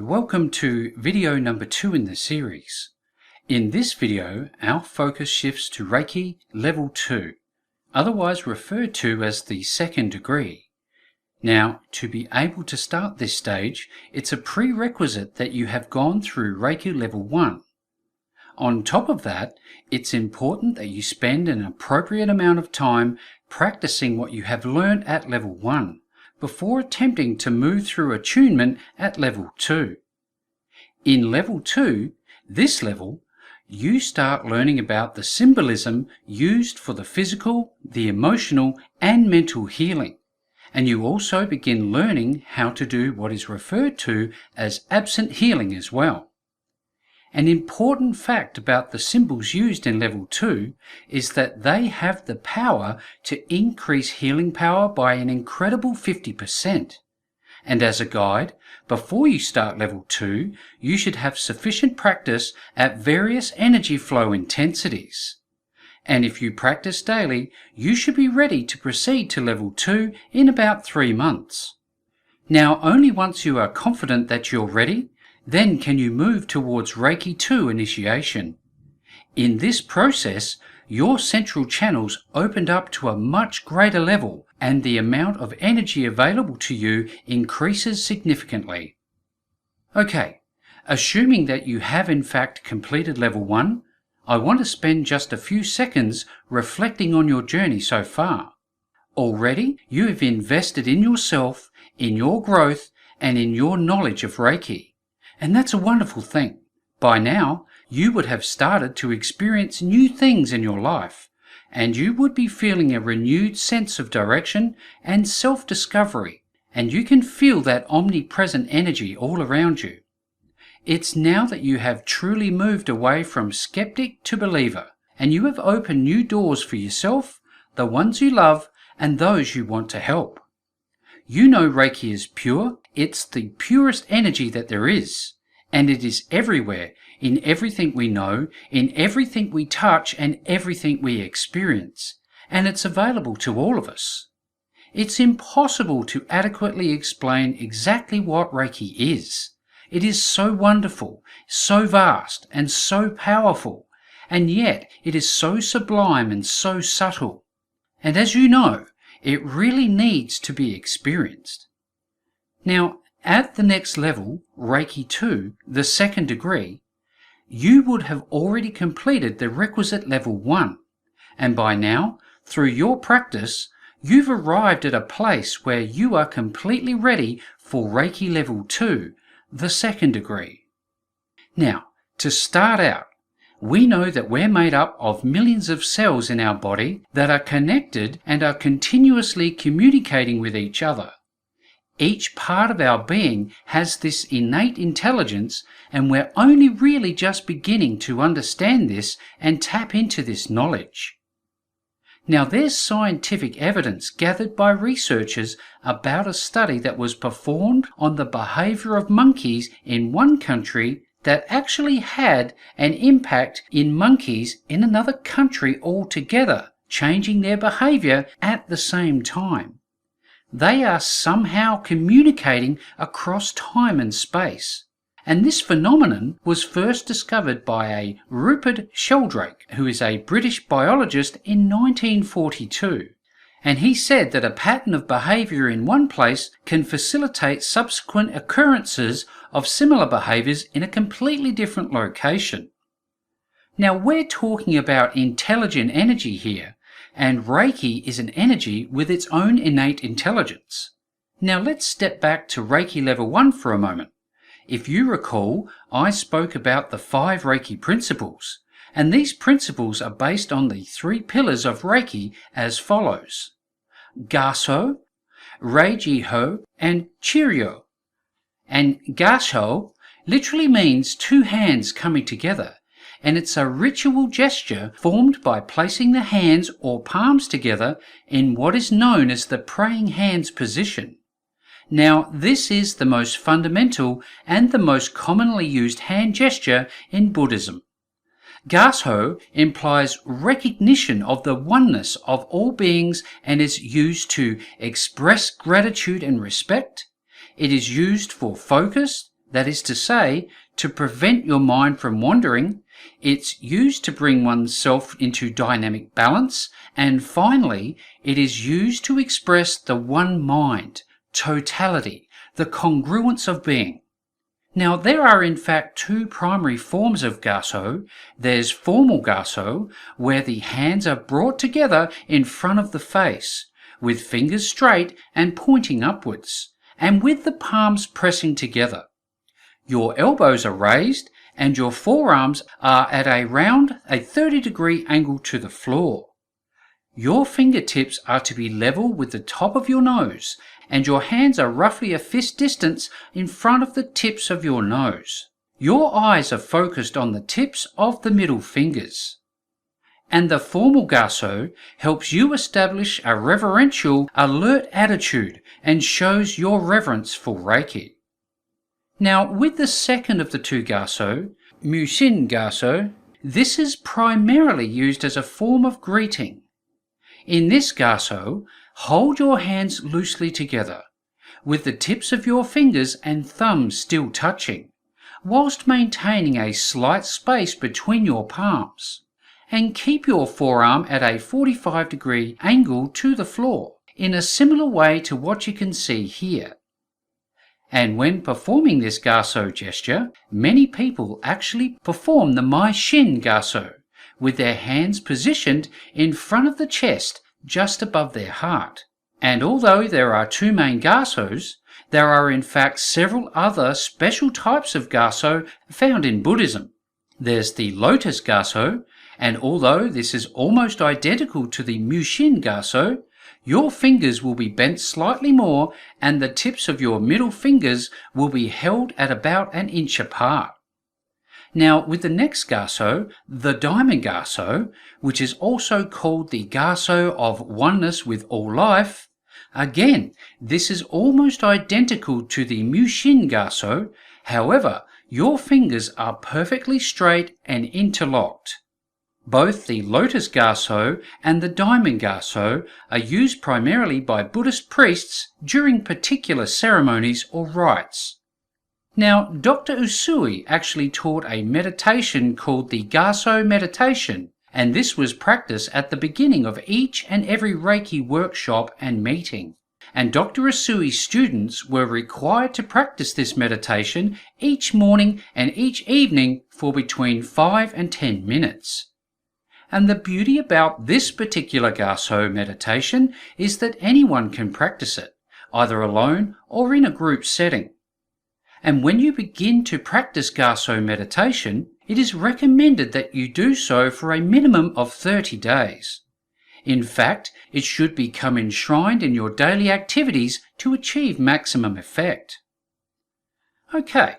Welcome to video number 2 in the series. In this video, our focus shifts to Reiki Level 2, otherwise referred to as the second degree. Now, to be able to start this stage, it's a prerequisite that you have gone through Reiki Level 1. On top of that, it's important that you spend an appropriate amount of time practicing what you have learned at Level 1. Before attempting to move through attunement at Level 2. In Level 2, this level, you start learning about the symbolism used for the physical, the emotional, and mental healing, and you also begin learning how to do what is referred to as absent healing as well. An important fact about the symbols used in Level 2 is that they have the power to increase healing power by an incredible 50%. And as a guide, before you start Level 2, you should have sufficient practice at various energy flow intensities. And if you practice daily, you should be ready to proceed to Level 2 in about 3 months. Now, only once you are confident that you're ready, then can you move towards Reiki 2 initiation. In this process, your central channels opened up to a much greater level and the amount of energy available to you increases significantly. Okay, assuming that you have in fact completed Level 1, I want to spend just a few seconds reflecting on your journey so far. Already, you have invested in yourself, in your growth, and in your knowledge of Reiki. And that's a wonderful thing. By now, you would have started to experience new things in your life, and you would be feeling a renewed sense of direction and self-discovery, and you can feel that omnipresent energy all around you. It's now that you have truly moved away from skeptic to believer, and you have opened new doors for yourself, the ones you love, and those you want to help. You know Reiki is pure. It's the purest energy that there is, and it is everywhere, in everything we know, in everything we touch, and everything we experience, and it's available to all of us. It's impossible to adequately explain exactly what Reiki is. It is so wonderful, so vast, and so powerful, and yet it is so sublime and so subtle. And as you know, it really needs to be experienced. Now, at the next level, Reiki 2, the second degree, you would have already completed the requisite Level 1, and by now, through your practice, you've arrived at a place where you are completely ready for Reiki Level 2, the second degree. Now, to start out, we know that we're made up of millions of cells in our body that are connected and are continuously communicating with each other. Each part of our being has this innate intelligence, and we're only really just beginning to understand this and tap into this knowledge. Now, there's scientific evidence gathered by researchers about a study that was performed on the behavior of monkeys in one country that actually had an impact in monkeys in another country altogether, changing their behavior at the same time. They are somehow communicating across time and space. And this phenomenon was first discovered by a Rupert Sheldrake, who is a British biologist, in 1942. And he said that a pattern of behavior in one place can facilitate subsequent occurrences of similar behaviors in a completely different location. Now, we're talking about intelligent energy here, and Reiki is an energy with its own innate intelligence. Now, let's step back to Reiki Level 1 for a moment. If you recall, I spoke about the 5 Reiki principles, and these principles are based on the 3 pillars of Reiki as follows: Gassho, Reijiho, and Chiryo. And Gassho literally means 2 hands coming together, and it's a ritual gesture formed by placing the hands or palms together in what is known as the praying hands position. Now, this is the most fundamental and the most commonly used hand gesture in Buddhism. Gassho implies recognition of the oneness of all beings and is used to express gratitude and respect. It is used for focus, that is to say, to prevent your mind from wandering. It's used to bring oneself into dynamic balance, and finally, it is used to express the one mind, totality, the congruence of being. Now, there are in fact two primary forms of gaso. There's formal gaso, where the hands are brought together in front of the face, with fingers straight and pointing upwards, and with the palms pressing together. Your elbows are raised and your forearms are at around a 30-degree angle to the floor. Your fingertips are to be level with the top of your nose, and your hands are roughly a fist distance in front of the tips of your nose. Your eyes are focused on the tips of the middle fingers. And the formal gaso helps you establish a reverential, alert attitude and shows your reverence for Reiki. Now, with the second of the two gaso, Mushin gaso, this is primarily used as a form of greeting. In this gaso, hold your hands loosely together, with the tips of your fingers and thumbs still touching, whilst maintaining a slight space between your palms, and keep your forearm at a 45-degree angle to the floor, in a similar way to what you can see here. And when performing this gaso gesture, many people actually perform the Mai Shin gaso, with their hands positioned in front of the chest just above their heart. And although there are two main gasos, there are in fact several other special types of gaso found in Buddhism. There's the lotus gaso, and although this is almost identical to the Mushin gaso, your fingers will be bent slightly more and the tips of your middle fingers will be held at about an inch apart. Now, with the next gaso, the diamond gaso, which is also called the gaso of oneness with all life, again, this is almost identical to the Mushin gaso. However, your fingers are perfectly straight and interlocked. Both the lotus gaso and the diamond gaso are used primarily by Buddhist priests during particular ceremonies or rites. Now, Dr. Usui actually taught a meditation called the Gaso meditation, and this was practiced at the beginning of each and every Reiki workshop and meeting. And Dr. Usui's students were required to practice this meditation each morning and each evening for between 5 and 10 minutes. And the beauty about this particular gaso meditation is that anyone can practice it, either alone or in a group setting. And when you begin to practice gaso meditation, it is recommended that you do so for a minimum of 30 days. In fact, it should become enshrined in your daily activities to achieve maximum effect. Okay,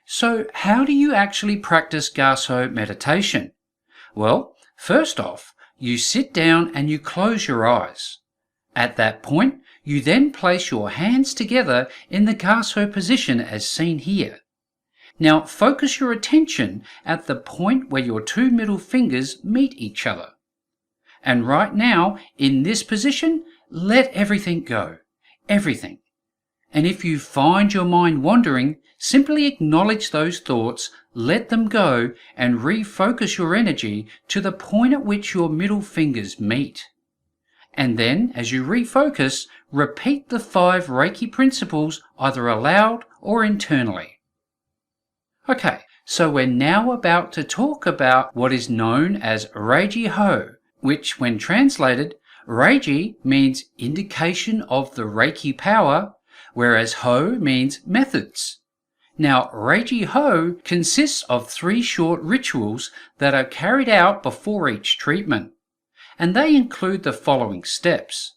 so how do you actually practice gaso meditation? Well, first off, you sit down and you close your eyes. At that point, you then place your hands together in the gaso position as seen here. Now focus your attention at the point where your two middle fingers meet each other. And right now, in this position, let everything go. Everything. And if you find your mind wandering, simply acknowledge those thoughts, let them go, and refocus your energy to the point at which your middle fingers meet. And then, as you refocus, repeat the 5 Reiki principles either aloud or internally. Okay, so we're now about to talk about what is known as Reiki Ho, which, when translated, Reiki means indication of the Reiki power, whereas Ho means methods. Now, Reiki Ho consists of 3 short rituals that are carried out before each treatment, and they include the following steps.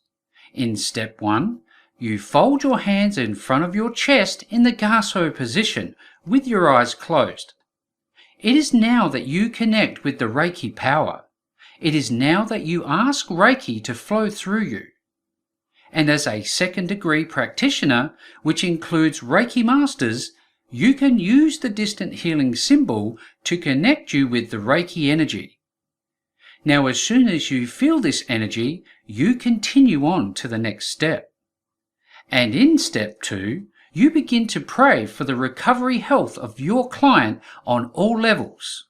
In step 1, you fold your hands in front of your chest in the gaso position with your eyes closed. It is now that you connect with the Reiki power. It is now that you ask Reiki to flow through you. And as a second-degree practitioner, which includes Reiki masters, you can use the distant healing symbol to connect you with the Reiki energy. Now, as soon as you feel this energy, you continue on to the next step. And in step 2, you begin to pray for the recovery health of your client on all levels.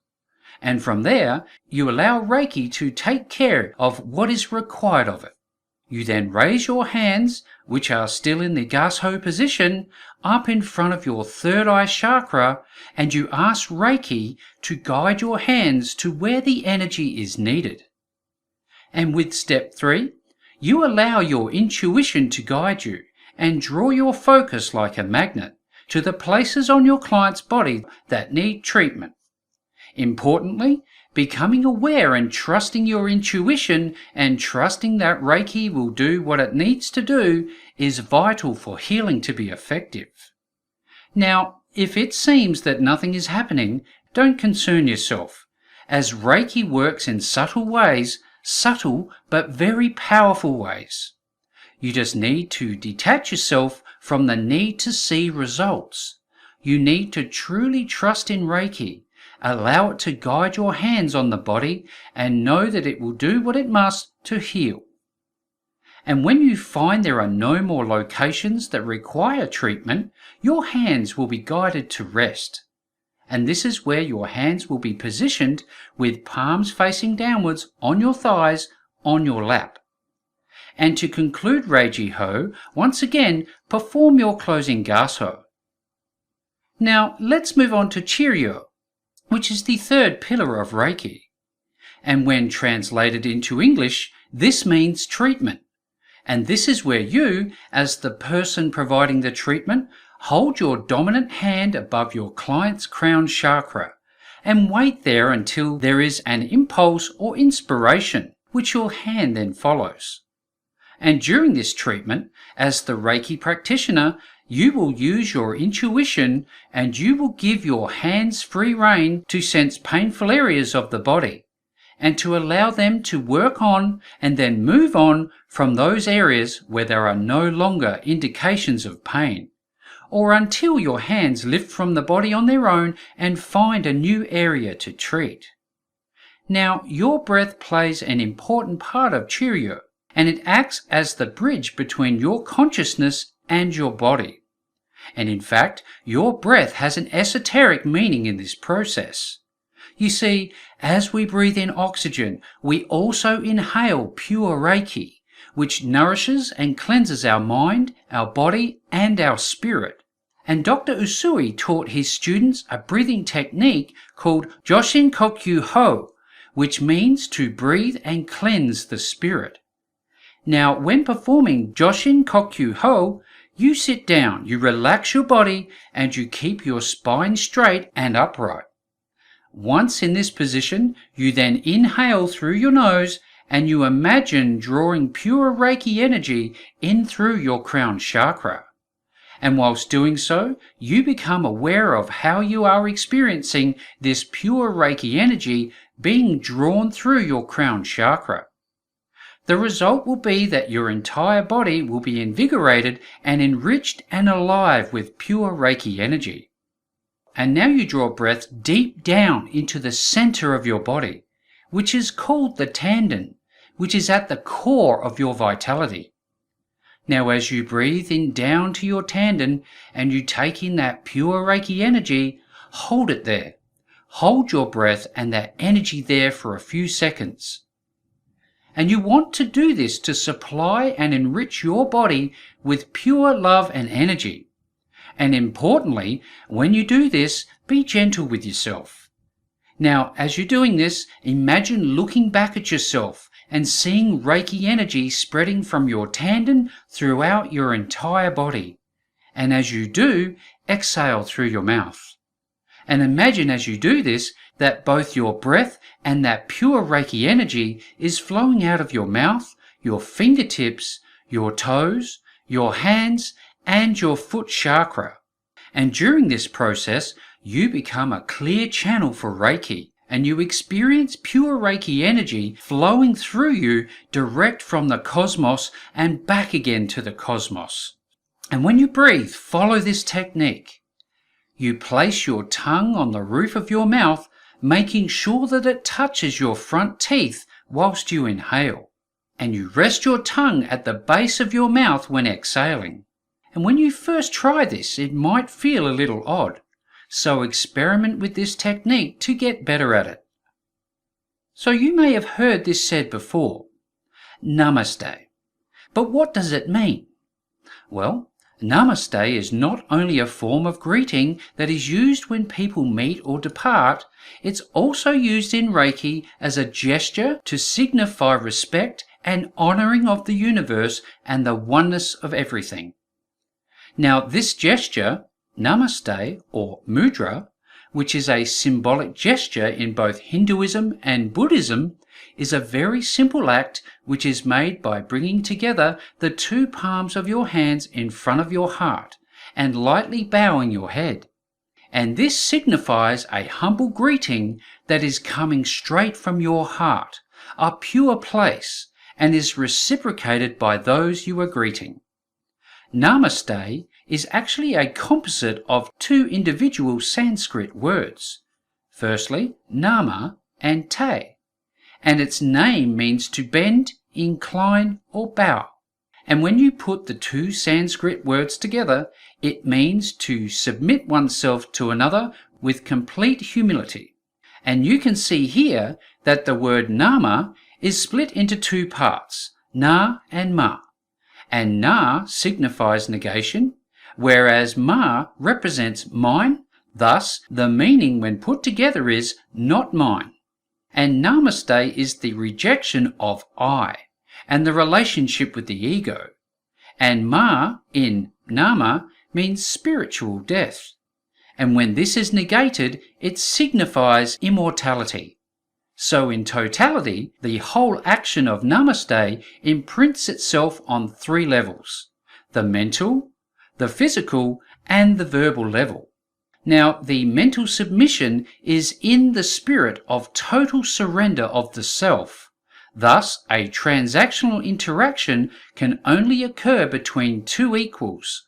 And from there, you allow Reiki to take care of what is required of it. You then raise your hands, which are still in the Gassho position, up in front of your third eye chakra, and you ask Reiki to guide your hands to where the energy is needed. And with step 3, you allow your intuition to guide you and draw your focus like a magnet to the places on your client's body that need treatment. Importantly, becoming aware and trusting your intuition and trusting that Reiki will do what it needs to do is vital for healing to be effective. Now, if it seems that nothing is happening, don't concern yourself, as Reiki works in subtle ways, subtle but very powerful ways. You just need to detach yourself from the need to see results. You need to truly trust in Reiki, allow it to guide your hands on the body, and know that it will do what it must to heal. And when you find there are no more locations that require treatment, your hands will be guided to rest. And this is where your hands will be positioned with palms facing downwards on your thighs on your lap. And to conclude Reiki Ho, once again, perform your closing Gassho. Now let's move on to Chiryo, which is the third pillar of Reiki. And when translated into English, this means treatment. And this is where you, as the person providing the treatment, hold your dominant hand above your client's crown chakra and wait there until there is an impulse or inspiration, which your hand then follows. And during this treatment, as the Reiki practitioner, you will use your intuition and you will give your hands free rein to sense painful areas of the body and to allow them to work on and then move on from those areas where there are no longer indications of pain, or until your hands lift from the body on their own and find a new area to treat. Now, your breath plays an important part of Chiryo, and it acts as the bridge between your consciousness and your body. And in fact, your breath has an esoteric meaning in this process. You see, as we breathe in oxygen, we also inhale pure Reiki, which nourishes and cleanses our mind, our body, and our spirit. And Dr. Usui taught his students a breathing technique called Joshin Kokyu Ho, which means to breathe and cleanse the spirit. Now, when performing Joshin Kokyu Ho, you sit down, you relax your body, and you keep your spine straight and upright. Once in this position, you then inhale through your nose and you imagine drawing pure Reiki energy in through your crown chakra. And whilst doing so, you become aware of how you are experiencing this pure Reiki energy being drawn through your crown chakra. The result will be that your entire body will be invigorated and enriched and alive with pure Reiki energy. And now you draw breath deep down into the center of your body, which is called the tendon, which is at the core of your vitality. Now as you breathe in down to your tendon and you take in that pure Reiki energy, hold it there. Hold your breath and that energy there for a few seconds. And you want to do this to supply and enrich your body with pure love and energy. And importantly, when you do this, be gentle with yourself. Now, as you're doing this, imagine looking back at yourself and seeing Reiki energy spreading from your tendon throughout your entire body. And as you do, exhale through your mouth. And imagine as you do this, that both your breath and that pure Reiki energy is flowing out of your mouth, your fingertips, your toes, your hands, and your foot chakra. And during this process, you become a clear channel for Reiki, and you experience pure Reiki energy flowing through you direct from the cosmos and back again to the cosmos. And when you breathe, follow this technique. You place your tongue on the roof of your mouth, making sure that it touches your front teeth whilst you inhale. And you rest your tongue at the base of your mouth when exhaling. And when you first try this, it might feel a little odd, so experiment with this technique to get better at it. So you may have heard this said before, Namaste. But what does it mean? Well, Namaste is not only a form of greeting that is used when people meet or depart, it's also used in Reiki as a gesture to signify respect and honouring of the universe and the oneness of everything. Now, this gesture, Namaste or mudra, which is a symbolic gesture in both Hinduism and Buddhism, is a very simple act which is made by bringing together the two palms of your hands in front of your heart and lightly bowing your head. And this signifies a humble greeting that is coming straight from your heart, a pure place, and is reciprocated by those you are greeting. Namaste is actually a composite of two individual Sanskrit words. Firstly, nama and te, and its name means to bend, incline, or bow. And when you put the two Sanskrit words together, it means to submit oneself to another with complete humility. And you can see here that the word nama is split into two parts, na and ma. And na signifies negation, whereas ma represents mine. Thus, the meaning when put together is not mine. And namaste is the rejection of I and the relationship with the ego. And ma in nama means spiritual death. And when this is negated, it signifies immortality. So in totality, the whole action of Namaste imprints itself on three levels: the mental, the physical, and the verbal level. Now, the mental submission is in the spirit of total surrender of the self. Thus, a transactional interaction can only occur between two equals.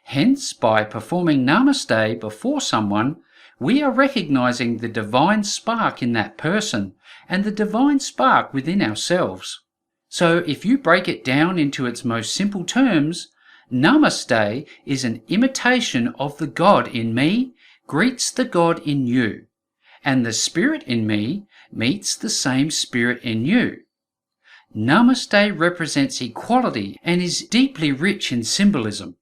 Hence, by performing Namaste before someone, we are recognizing the divine spark in that person and the divine spark within ourselves. So if you break it down into its most simple terms, Namaste is an imitation of the God in me greets the God in you, and the spirit in me meets the same spirit in you. Namaste represents equality and is deeply rich in symbolism.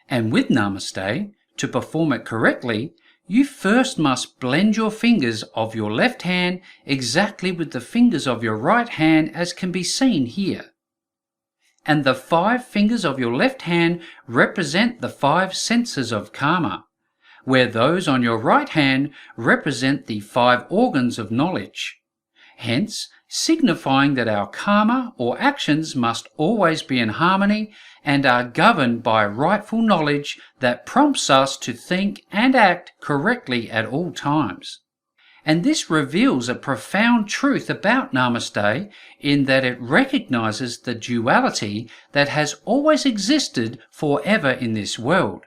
And with Namaste, to perform it correctly, you first must blend your fingers of your left hand exactly with the fingers of your right hand, as can be seen here. And the 5 fingers of your left hand represent the 5 senses of karma, where those on your right hand represent the 5 organs of knowledge. Hence, signifying that our karma or actions must always be in harmony and are governed by rightful knowledge that prompts us to think and act correctly at all times. And this reveals a profound truth about Namaste in that it recognizes the duality that has always existed forever in this world.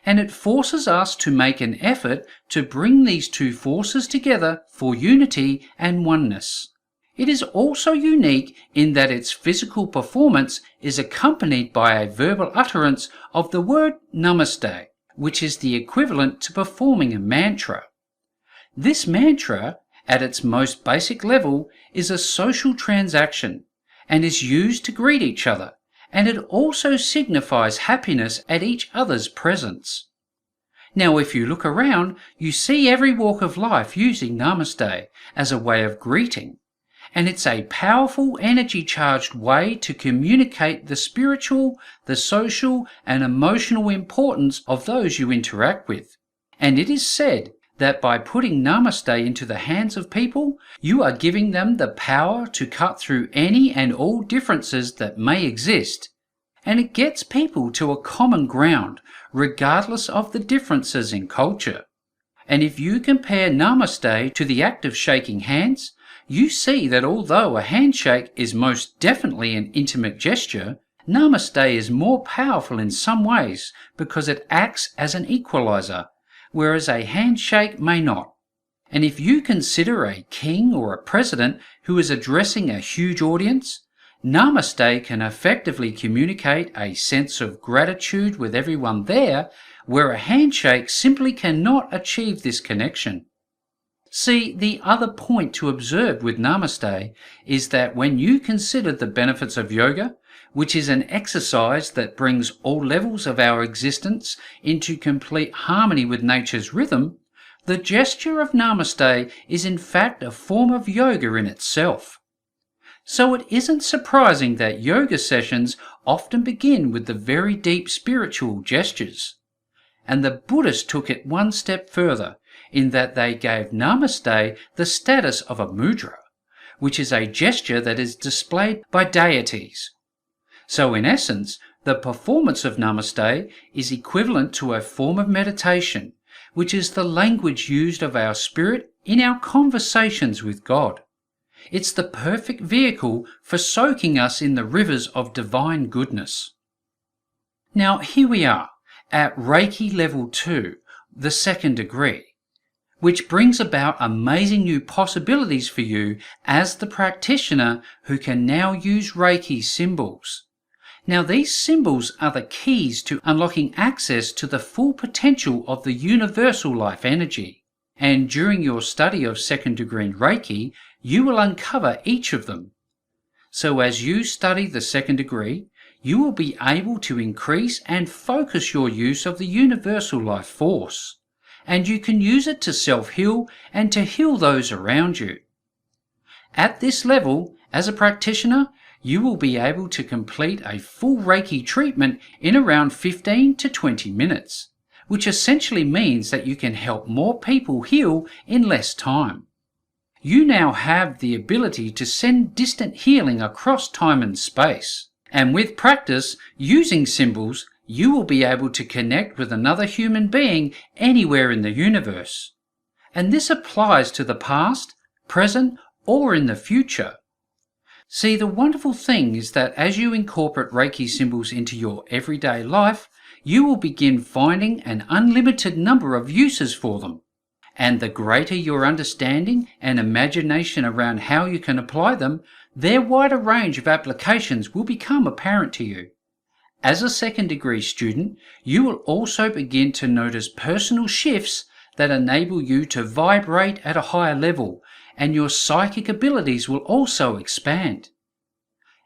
And it forces us to make an effort to bring these two forces together for unity and oneness. It is also unique in that its physical performance is accompanied by a verbal utterance of the word Namaste, which is the equivalent to performing a mantra. This mantra, at its most basic level, is a social transaction and is used to greet each other, and it also signifies happiness at each other's presence. Now, if you look around, you see every walk of life using Namaste as a way of greeting. And it's a powerful energy-charged way to communicate the spiritual, the social, and emotional importance of those you interact with. And it is said that by putting Namaste into the hands of people, you are giving them the power to cut through any and all differences that may exist. And it gets people to a common ground, regardless of the differences in culture. And if you compare Namaste to the act of shaking hands, you see that although a handshake is most definitely an intimate gesture, Namaste is more powerful in some ways because it acts as an equalizer, whereas a handshake may not. And if you consider a king or a president who is addressing a huge audience, Namaste can effectively communicate a sense of gratitude with everyone there, where a handshake simply cannot achieve this connection. See, the other point to observe with Namaste is that when you consider the benefits of yoga, which is an exercise that brings all levels of our existence into complete harmony with nature's rhythm, the gesture of Namaste is in fact a form of yoga in itself. So it isn't surprising that yoga sessions often begin with the very deep spiritual gestures. And the Buddhists took it one step further, in that they gave Namaste the status of a mudra, which is a gesture that is displayed by deities. So in essence, the performance of Namaste is equivalent to a form of meditation, which is the language used of our spirit in our conversations with God. It's the perfect vehicle for soaking us in the rivers of divine goodness. Now here we are, at Reiki Level 2, the second degree, which brings about amazing new possibilities for you as the practitioner who can now use Reiki symbols. Now these symbols are the keys to unlocking access to the full potential of the universal life energy, and during your study of second degree Reiki, you will uncover each of them. So as you study the second degree, you will be able to increase and focus your use of the universal life force, and you can use it to self-heal and to heal those around you. At this level, as a practitioner, you will be able to complete a full Reiki treatment in around 15 to 20 minutes, which essentially means that you can help more people heal in less time. You now have the ability to send distant healing across time and space, and with practice using symbols, you will be able to connect with another human being anywhere in the universe. And this applies to the past, present, or in the future. See, the wonderful thing is that as you incorporate Reiki symbols into your everyday life, you will begin finding an unlimited number of uses for them. And the greater your understanding and imagination around how you can apply them, their wider range of applications will become apparent to you. As a second degree student, you will also begin to notice personal shifts that enable you to vibrate at a higher level, and your psychic abilities will also expand.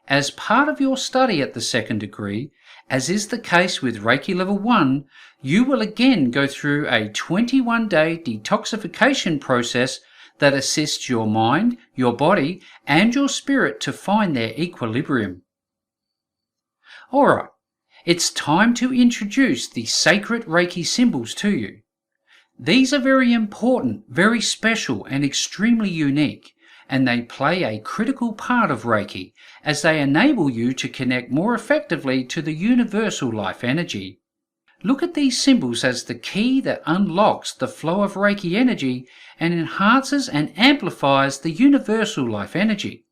As part of your study at the second degree, as is the case with Reiki Level 1, you will again go through a 21-day detoxification process that assists your mind, your body, and your spirit to find their equilibrium. Alright, it's time to introduce the sacred Reiki symbols to you. These are very important, very special, and extremely unique, and they play a critical part of Reiki as they enable you to connect more effectively to the universal life energy. Look at these symbols as the key that unlocks the flow of Reiki energy and enhances and amplifies the universal life energy.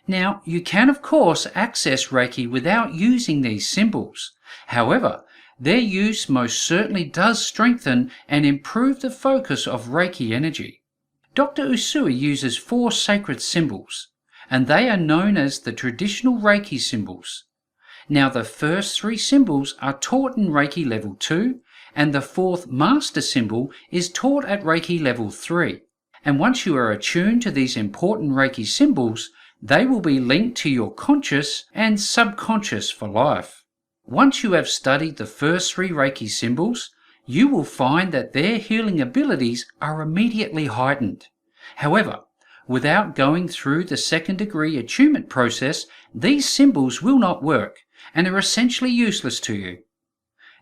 Now, you can of course access Reiki without using these symbols. However, their use most certainly does strengthen and improve the focus of Reiki energy. Dr. Usui uses 4 sacred symbols, and they are known as the traditional Reiki symbols. Now the first 3 symbols are taught in Reiki Level 2, and the 4th master symbol is taught at Reiki Level 3. And once you are attuned to these important Reiki symbols, they will be linked to your conscious and subconscious for life. Once you have studied the first 3 Reiki symbols, you will find that their healing abilities are immediately heightened. However, without going through the second degree attunement process, these symbols will not work and are essentially useless to you.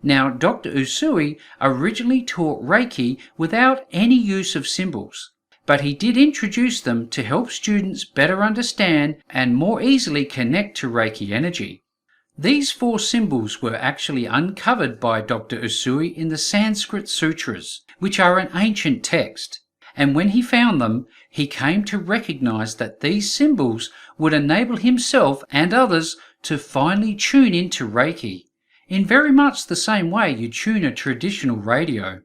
Now, Dr. Usui originally taught Reiki without any use of symbols, but he did introduce them to help students better understand and more easily connect to Reiki energy. These 4 symbols were actually uncovered by Dr. Usui in the Sanskrit Sutras, which are an ancient text, and when he found them, he came to recognize that these symbols would enable himself and others to finally tune into Reiki, in very much the same way you tune a traditional radio.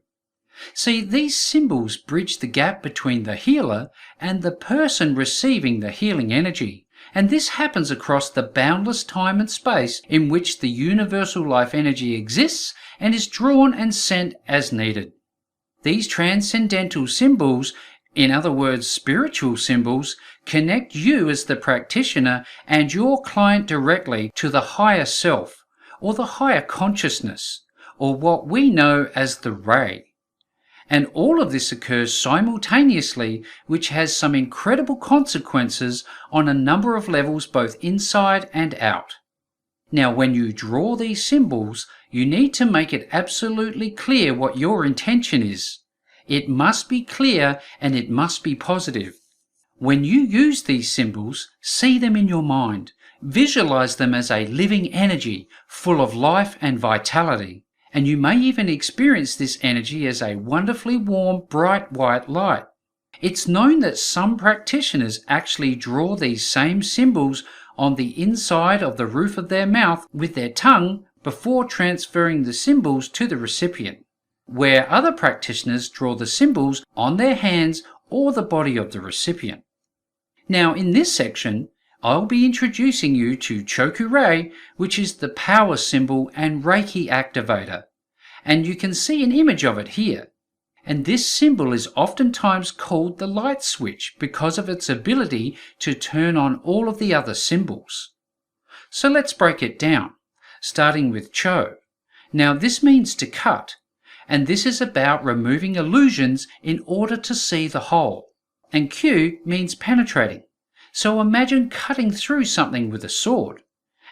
See, these symbols bridge the gap between the healer and the person receiving the healing energy, And this happens across the boundless time and space in which the universal life energy exists and is drawn and sent as needed. These transcendental symbols, in other words spiritual symbols, connect you as the practitioner and your client directly to the higher self, or the higher consciousness, or what we know as the Ray. And all of this occurs simultaneously, which has some incredible consequences on a number of levels both inside and out. Now, when you draw these symbols, you need to make it absolutely clear what your intention is. It must be clear and it must be positive. When you use these symbols, see them in your mind. Visualize them as a living energy full of life and vitality. And you may even experience this energy as a wonderfully warm, bright white light. It's known that some practitioners actually draw these same symbols on the inside of the roof of their mouth with their tongue before transferring the symbols to the recipient, where other practitioners draw the symbols on their hands or the body of the recipient. Now, in this section, I'll be introducing you to Choku-Rei, which is the power symbol and Reiki activator. And you can see an image of it here. And this symbol is oftentimes called the light switch because of its ability to turn on all of the other symbols. So let's break it down, starting with Cho. Now this means to cut, and this is about removing illusions in order to see the whole. And Q means penetrating. So imagine cutting through something with a sword.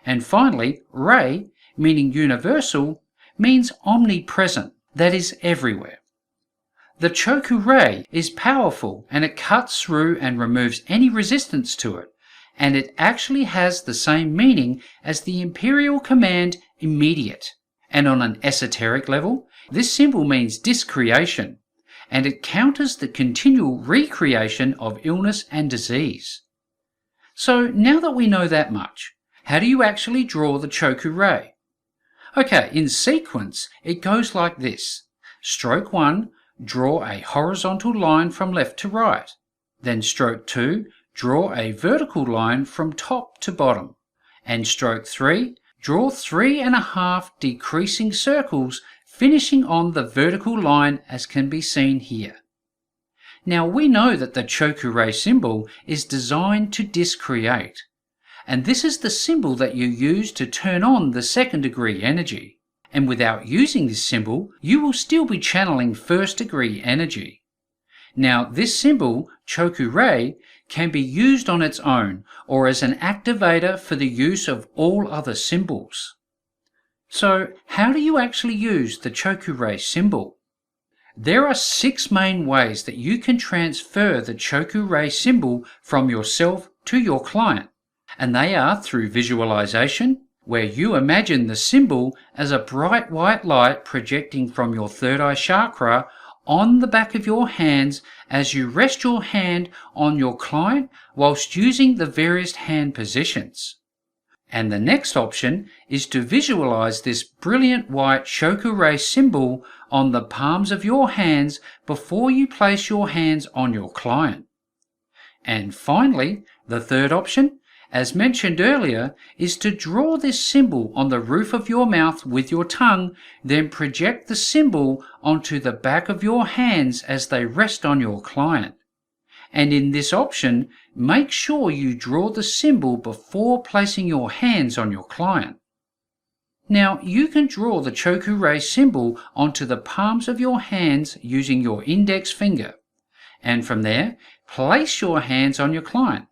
And finally, Rei, meaning universal, means omnipresent, that is everywhere. The Choku-Rei is powerful and it cuts through and removes any resistance to it, and it actually has the same meaning as the imperial command immediate. And on an esoteric level, this symbol means discreation, and it counters the continual recreation of illness and disease. So now that we know that much, how do you actually draw the Choku-Rei? Okay, in sequence, it goes like this. Stroke 1, draw a horizontal line from left to right. Then stroke 2, draw a vertical line from top to bottom. And stroke 3, draw 3.5 decreasing circles, finishing on the vertical line as can be seen here. Now we know that the Choku-Rei symbol is designed to discreate, and this is the symbol that you use to turn on the second degree energy. And without using this symbol, you will still be channeling first degree energy. Now this symbol, Choku-Rei, can be used on its own or as an activator for the use of all other symbols. So how do you actually use the Choku-Rei symbol? There are 6 main ways that you can transfer the Choku-Rei symbol from yourself to your client, and they are through visualization, where you imagine the symbol as a bright white light projecting from your third eye chakra on the back of your hands as you rest your hand on your client whilst using the various hand positions. And the next option is to visualize this brilliant white Choku-Rei symbol on the palms of your hands before you place your hands on your client. And finally, the third option, as mentioned earlier, is to draw this symbol on the roof of your mouth with your tongue, then project the symbol onto the back of your hands as they rest on your client. And in this option, make sure you draw the symbol before placing your hands on your client. Now, you can draw the Choku-Rei symbol onto the palms of your hands using your index finger, and from there, place your hands on your client.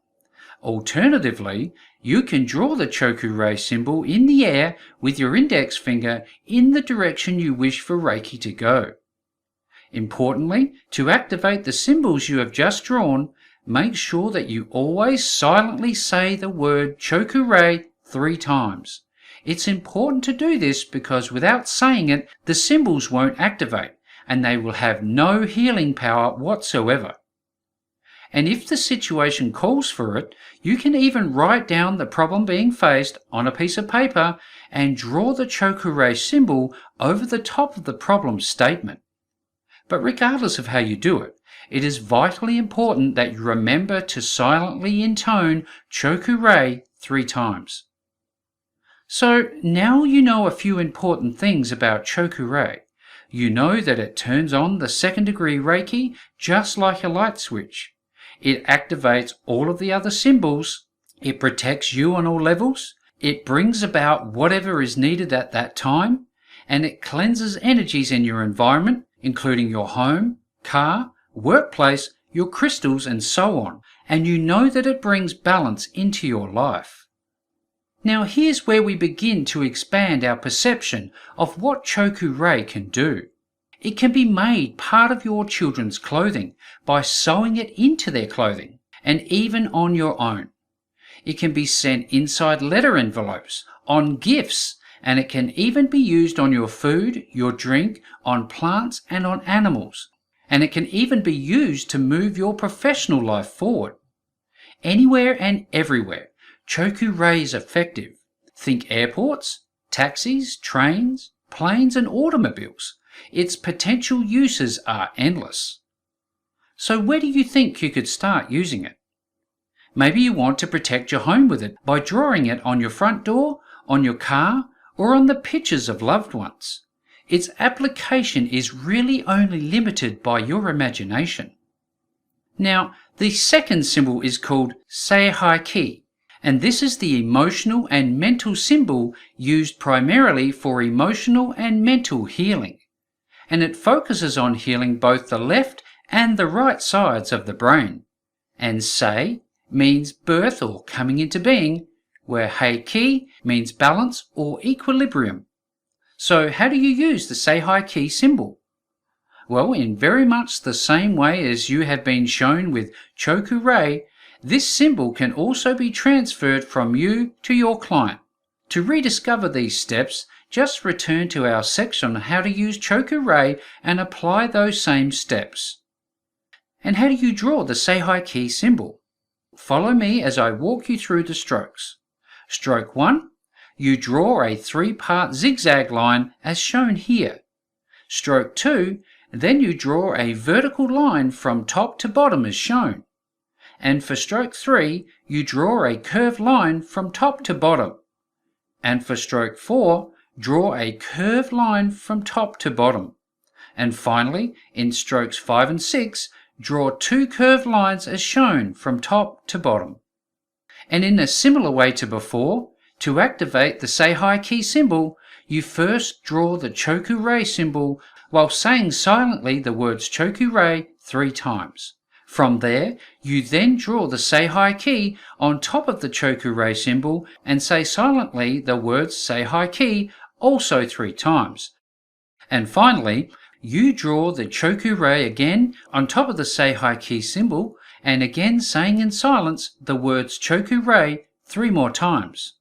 Alternatively, you can draw the Choku-Rei symbol in the air with your index finger in the direction you wish for Reiki to go. Importantly, to activate the symbols you have just drawn, make sure that you always silently say the word Choku-Rei 3 times. It's important to do this because without saying it, the symbols won't activate and they will have no healing power whatsoever. And if the situation calls for it, you can even write down the problem being faced on a piece of paper and draw the Choku-Rei symbol over the top of the problem statement. But regardless of how you do it, it is vitally important that you remember to silently intone Choku-rei 3 times. So now you know a few important things about Choku-rei. You know that it turns on the 2nd degree Reiki just like a light switch. It activates all of the other symbols. It protects you on all levels. It brings about whatever is needed at that time. And it cleanses energies in your environment, including your home, car, workplace, your crystals, and so on. And you know that it brings balance into your life. Now here's where we begin to expand our perception of what Choku-rei can do. It can be made part of your children's clothing by sewing it into their clothing, and even on your own. It can be sent inside letter envelopes, on gifts, and it can even be used on your food, your drink, on plants and on animals. And it can even be used to move your professional life forward. Anywhere and everywhere, Choku-rei is effective. Think airports, taxis, trains, planes and automobiles. Its potential uses are endless. So where do you think you could start using it? Maybe you want to protect your home with it by drawing it on your front door, on your car, or on the pictures of loved ones. Its application is really only limited by your imagination. Now, the second symbol is called Seihai-ki, and this is the emotional and mental symbol used primarily for emotional and mental healing. And it focuses on healing both the left and the right sides of the brain. And Sei means birth or coming into being, where Hei-ki means balance or equilibrium. So how do you use the Seihai-ki symbol? Well, in very much the same way as you have been shown with Choku-rei, this symbol can also be transferred from you to your client. To rediscover these steps, just return to our section on how to use Choku-rei and apply those same steps. And how do you draw the Seihai-ki symbol? Follow me as I walk you through the strokes. Stroke 1, you draw a 3-part zigzag line as shown here. Stroke 2, then you draw a vertical line from top to bottom as shown. And for stroke 3, you draw a curved line from top to bottom. And for stroke 4, draw a curved line from top to bottom. And finally, in strokes 5 and 6, draw 2 curved lines as shown from top to bottom. And in a similar way to before, to activate the Seihai-ki symbol, you first draw the Choku-rei symbol while saying silently the words Choku-rei 3 times. From there, you then draw the Seihai-ki on top of the Choku-rei symbol and say silently the words Seihai-ki also 3 times. And finally, you draw the Choku-rei again on top of the Seihai-ki symbol and again saying in silence the words Choku-rei 3 more times.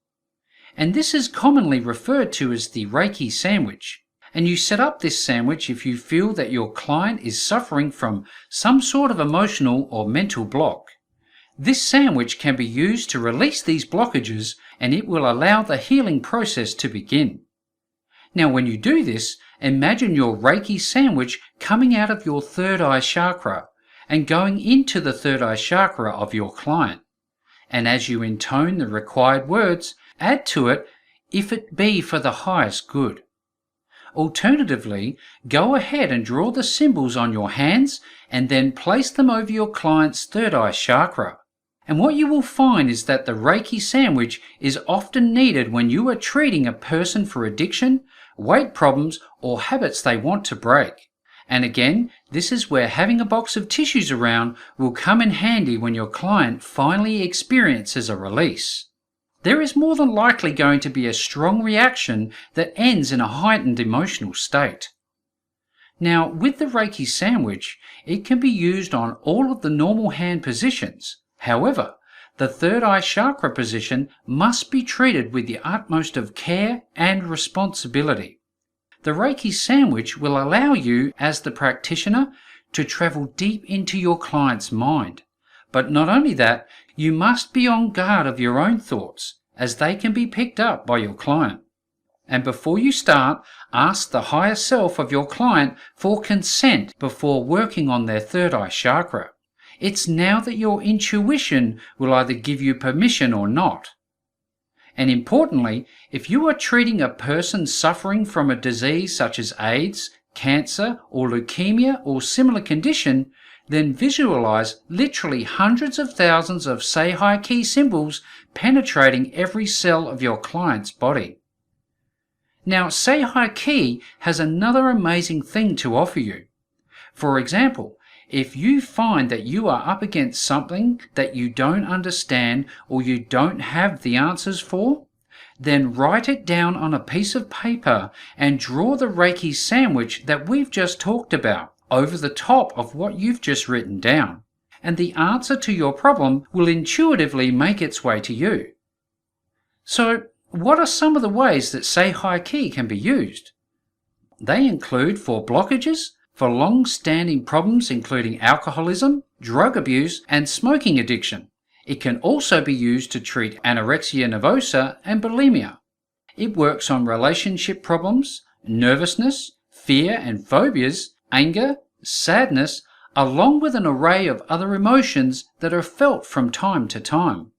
And this is commonly referred to as the Reiki sandwich. And you set up this sandwich if you feel that your client is suffering from some sort of emotional or mental block. This sandwich can be used to release these blockages, and it will allow the healing process to begin. Now when you do this, imagine your Reiki sandwich coming out of your third eye chakra and going into the third eye chakra of your client. And as you intone the required words, add to it, "if it be for the highest good." Alternatively, go ahead and draw the symbols on your hands and then place them over your client's third eye chakra. And what you will find is that the Reiki sandwich is often needed when you are treating a person for addiction, weight problems, or habits they want to break. And again, this is where having a box of tissues around will come in handy when your client finally experiences a release. There is more than likely going to be a strong reaction that ends in a heightened emotional state. Now, with the Reiki sandwich, it can be used on all of the normal hand positions. However, the third eye chakra position must be treated with the utmost of care and responsibility. The Reiki sandwich will allow you, as the practitioner, to travel deep into your client's mind. But not only that, you must be on guard of your own thoughts, as they can be picked up by your client. And before you start, ask the higher self of your client for consent before working on their third eye chakra. It's now that your intuition will either give you permission or not. And importantly, if you are treating a person suffering from a disease such as AIDS, cancer, or leukemia or similar condition, then visualize literally hundreds of thousands of Seihai Ki symbols penetrating every cell of your client's body. Now, Seihai Ki has another amazing thing to offer you. For example, if you find that you are up against something that you don't understand or you don't have the answers for, then write it down on a piece of paper and draw the Reiki sandwich that we've just talked about over the top of what you've just written down, and the answer to your problem will intuitively make its way to you. So, what are some of the ways that Seihai Ki can be used? They include for blockages, for long-standing problems including alcoholism, drug abuse, and smoking addiction. It can also be used to treat anorexia nervosa and bulimia. It works on relationship problems, nervousness, fear and phobias, anger, sadness, along with an array of other emotions that are felt from time to time.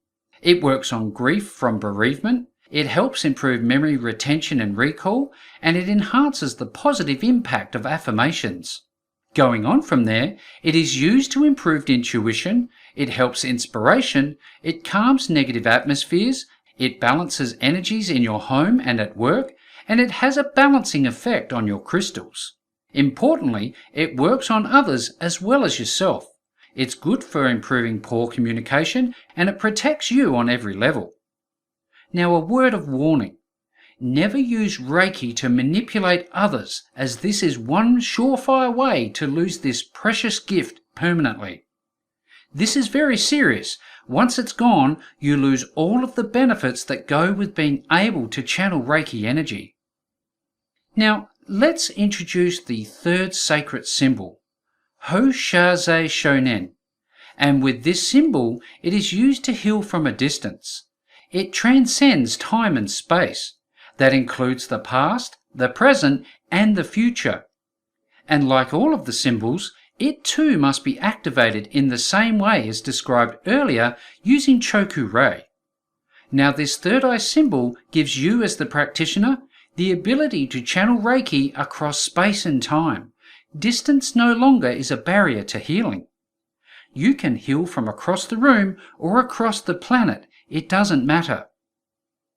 It works on grief from bereavement. It helps improve memory retention and recall, and it enhances the positive impact of affirmations. Going on from there, it is used to improve intuition, it helps inspiration, it calms negative atmospheres, it balances energies in your home and at work, and it has a balancing effect on your crystals. Importantly, it works on others as well as yourself. It's good for improving poor communication, and it protects you on every level. Now, a word of warning. Never use Reiki to manipulate others, as this is one surefire way to lose this precious gift permanently. This is very serious. Once it's gone, you lose all of the benefits that go with being able to channel Reiki energy. Now, let's introduce the third sacred symbol, Hoshaze Shonen. And with this symbol, it is used to heal from a distance. It transcends time and space. That includes the past, the present, and the future. And like all of the symbols, it too must be activated in the same way as described earlier using Choku Rei. Now, this third eye symbol gives you as the practitioner the ability to channel Reiki across space and time. Distance no longer is a barrier to healing. You can heal from across the room or across the planet. It doesn't matter.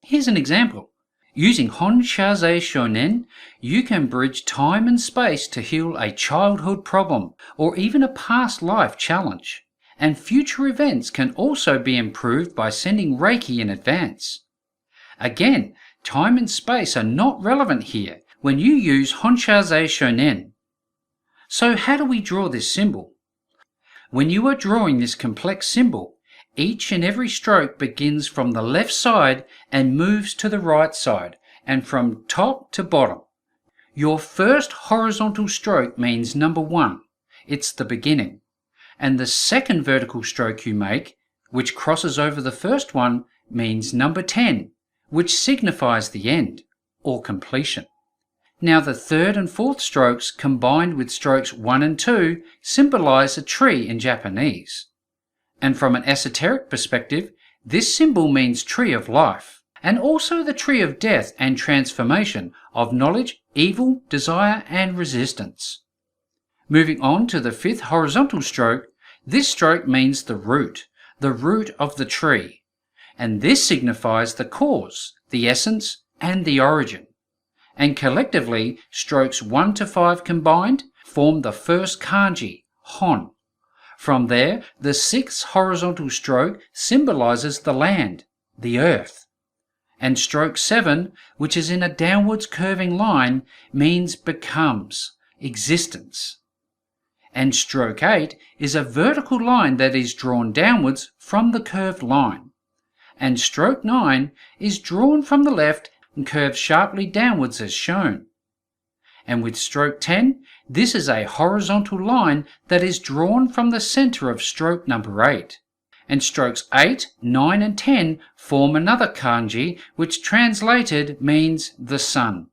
Here's an example. Using Honshaze Shonen, you can bridge time and space to heal a childhood problem or even a past life challenge. And future events can also be improved by sending Reiki in advance. Again, time and space are not relevant here when you use Honshaze Shonen. So how do we draw this symbol? When you are drawing this complex symbol, each and every stroke begins from the left side and moves to the right side, and from top to bottom. Your first horizontal stroke means number 1. It's the beginning. And the second vertical stroke you make, which crosses over the first one, means number 10, which signifies the end, or completion. Now the third and fourth strokes, combined with strokes 1 and 2, symbolize a tree in Japanese. And from an esoteric perspective, this symbol means tree of life, and also the tree of death and transformation, of knowledge, evil, desire, and resistance. Moving on to the fifth horizontal stroke, this stroke means the root of the tree, and this signifies the cause, the essence, and the origin. And collectively, strokes 1 to 5 combined form the first kanji, Hon. From there, the sixth horizontal stroke symbolizes the land, the earth. And stroke 7, which is in a downwards curving line, means becomes, existence. And stroke 8 is a vertical line that is drawn downwards from the curved line. And stroke 9 is drawn from the left and curves sharply downwards as shown. And with stroke 10, this is a horizontal line that is drawn from the center of stroke number 8. and strokes 8, 9 and 10 form another kanji which translated means the sun.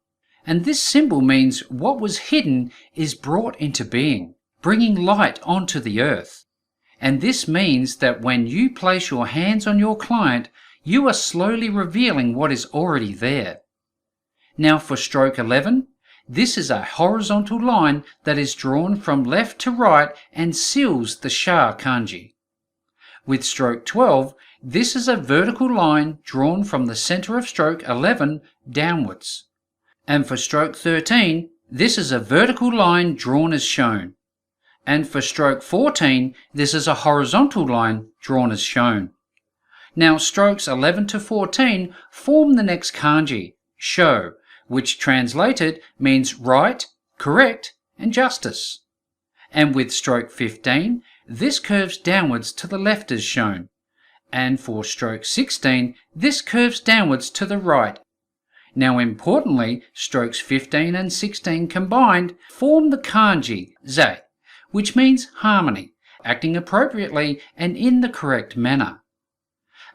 And this symbol means what was hidden is brought into being, bringing light onto the earth. And this means that when you place your hands on your client, you are slowly revealing what is already there. Now for stroke 11, this is a horizontal line that is drawn from left to right and seals the Sha kanji. With stroke 12, this is a vertical line drawn from the center of stroke 11 downwards. And for stroke 13, this is a vertical line drawn as shown. And for stroke 14, this is a horizontal line drawn as shown. Now strokes 11 to 14 form the next kanji, Sho, which translated means right, correct, and justice. And with stroke 15, this curves downwards to the left as shown. And for stroke 16, this curves downwards to the right. Now importantly, strokes 15 and 16 combined form the kanji, Zai, which means harmony, acting appropriately and in the correct manner.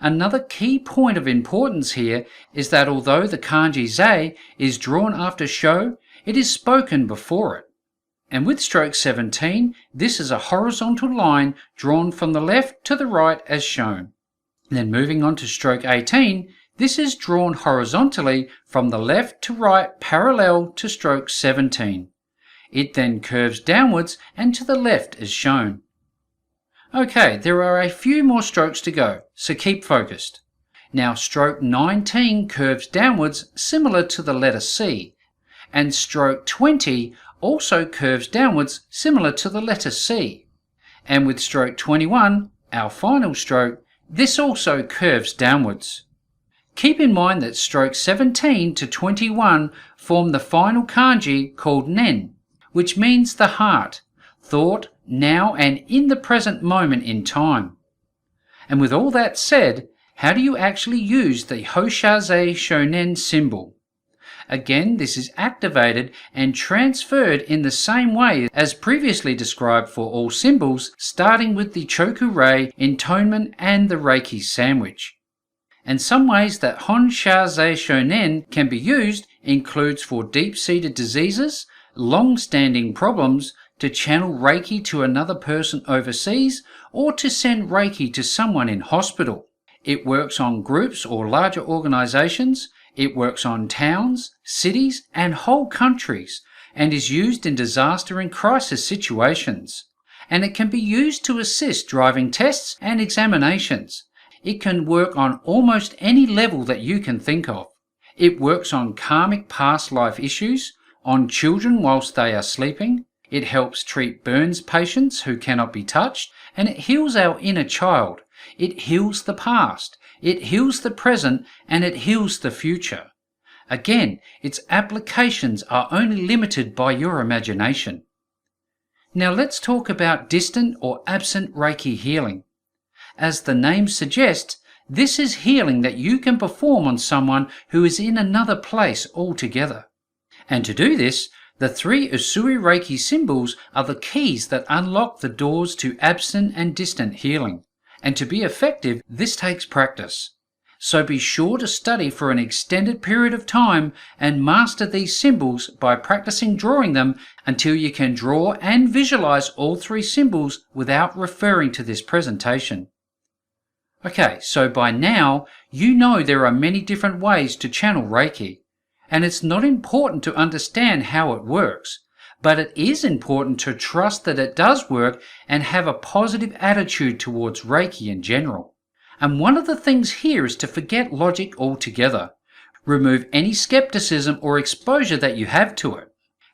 Another key point of importance here is that although the kanji Zai is drawn after Sho, it is spoken before it. And with stroke 17, this is a horizontal line drawn from the left to the right as shown. Then moving on to stroke 18, this is drawn horizontally from the left to right parallel to stroke 17. It then curves downwards and to the left as shown. Okay, there are a few more strokes to go, so keep focused. Now stroke 19 curves downwards similar to the letter C, and stroke 20 also curves downwards similar to the letter C. And with stroke 21, our final stroke, this also curves downwards. Keep in mind that strokes 17 to 21 form the final kanji called Nen, which means the heart, thought, now and in the present moment in time. And with all that said, how do you actually use the Hoshaze Shonen symbol? Again, this is activated and transferred in the same way as previously described for all symbols, starting with the Choku-rei, Intonement and the Reiki sandwich. And some ways that Honshaze Shonen can be used includes for deep-seated diseases, long-standing problems, to channel Reiki to another person overseas, or to send Reiki to someone in hospital. It works on groups or larger organizations. It works on towns, cities, and whole countries, and is used in disaster and crisis situations. And it can be used to assist driving tests and examinations. It can work on almost any level that you can think of. It works on karmic past life issues, on children whilst they are sleeping. It helps treat burns patients who cannot be touched, and it heals our inner child. It heals the past, it heals the present, and it heals the future. Again, its applications are only limited by your imagination. Now let's talk about distant or absent Reiki healing. As the name suggests, this is healing that you can perform on someone who is in another place altogether. And to do this, the 3 Usui Reiki symbols are the keys that unlock the doors to absent and distant healing. And to be effective, this takes practice. So be sure to study for an extended period of time and master these symbols by practicing drawing them until you can draw and visualize all 3 symbols without referring to this presentation. Okay, so by now, you know there are many different ways to channel Reiki. And it's not important to understand how it works, but it is important to trust that it does work and have a positive attitude towards Reiki in general. And one of the things here is to forget logic altogether. Remove any skepticism or exposure that you have to it.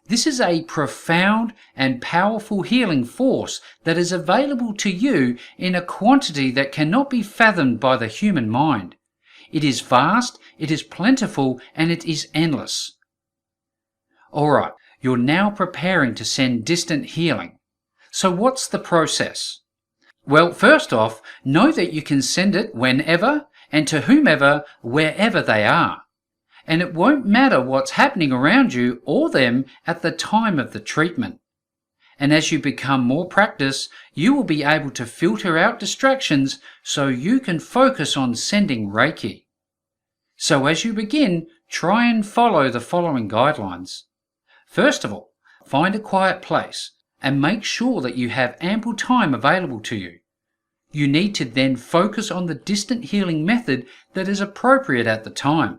This is a profound and powerful healing force that is available to you in a quantity that cannot be fathomed by the human mind. It is vast, it is plentiful, and it is endless. Alright, you're now preparing to send distant healing. So what's the process? Well, first off, know that you can send it whenever and to whomever, wherever they are. And it won't matter what's happening around you or them at the time of the treatment. And as you become more practiced, you will be able to filter out distractions so you can focus on sending Reiki. So as you begin, try and follow the following guidelines. First of all, find a quiet place and make sure that you have ample time available to you. You need to then focus on the distant healing method that is appropriate at the time.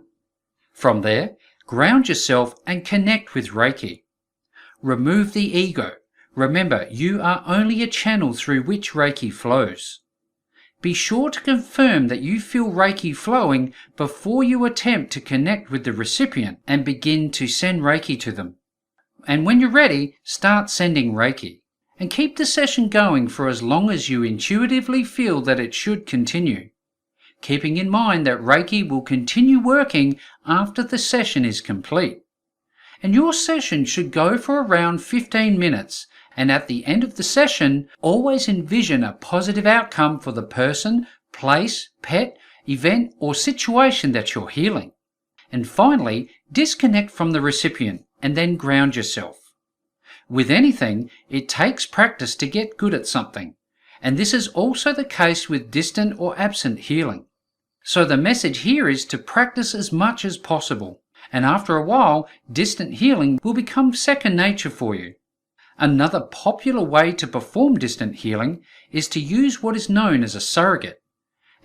From there, ground yourself and connect with Reiki. Remove the ego. Remember, you are only a channel through which Reiki flows. Be sure to confirm that you feel Reiki flowing before you attempt to connect with the recipient and begin to send Reiki to them. And when you're ready, start sending Reiki. And keep the session going for as long as you intuitively feel that it should continue, keeping in mind that Reiki will continue working after the session is complete. And your session should go for around 15 minutes, and at the end of the session, always envision a positive outcome for the person, place, pet, event, or situation that you're healing. And finally, disconnect from the recipient and then ground yourself. With anything, it takes practice to get good at something, and this is also the case with distant or absent healing. So the message here is to practice as much as possible, and after a while, distant healing will become second nature for you. Another popular way to perform distant healing is to use what is known as a surrogate,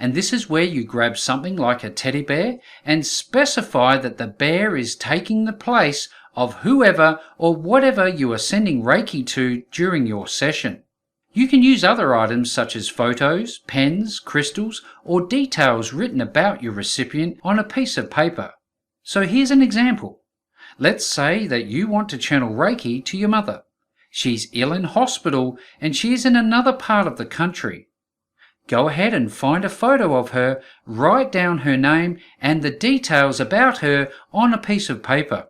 and this is where you grab something like a teddy bear and specify that the bear is taking the place of whoever or whatever you are sending Reiki to during your session. You can use other items such as photos, pens, crystals, or details written about your recipient on a piece of paper. So here's an example. Let's say that you want to channel Reiki to your mother. She's ill in hospital and she is in another part of the country. Go ahead and find a photo of her, write down her name and the details about her on a piece of paper.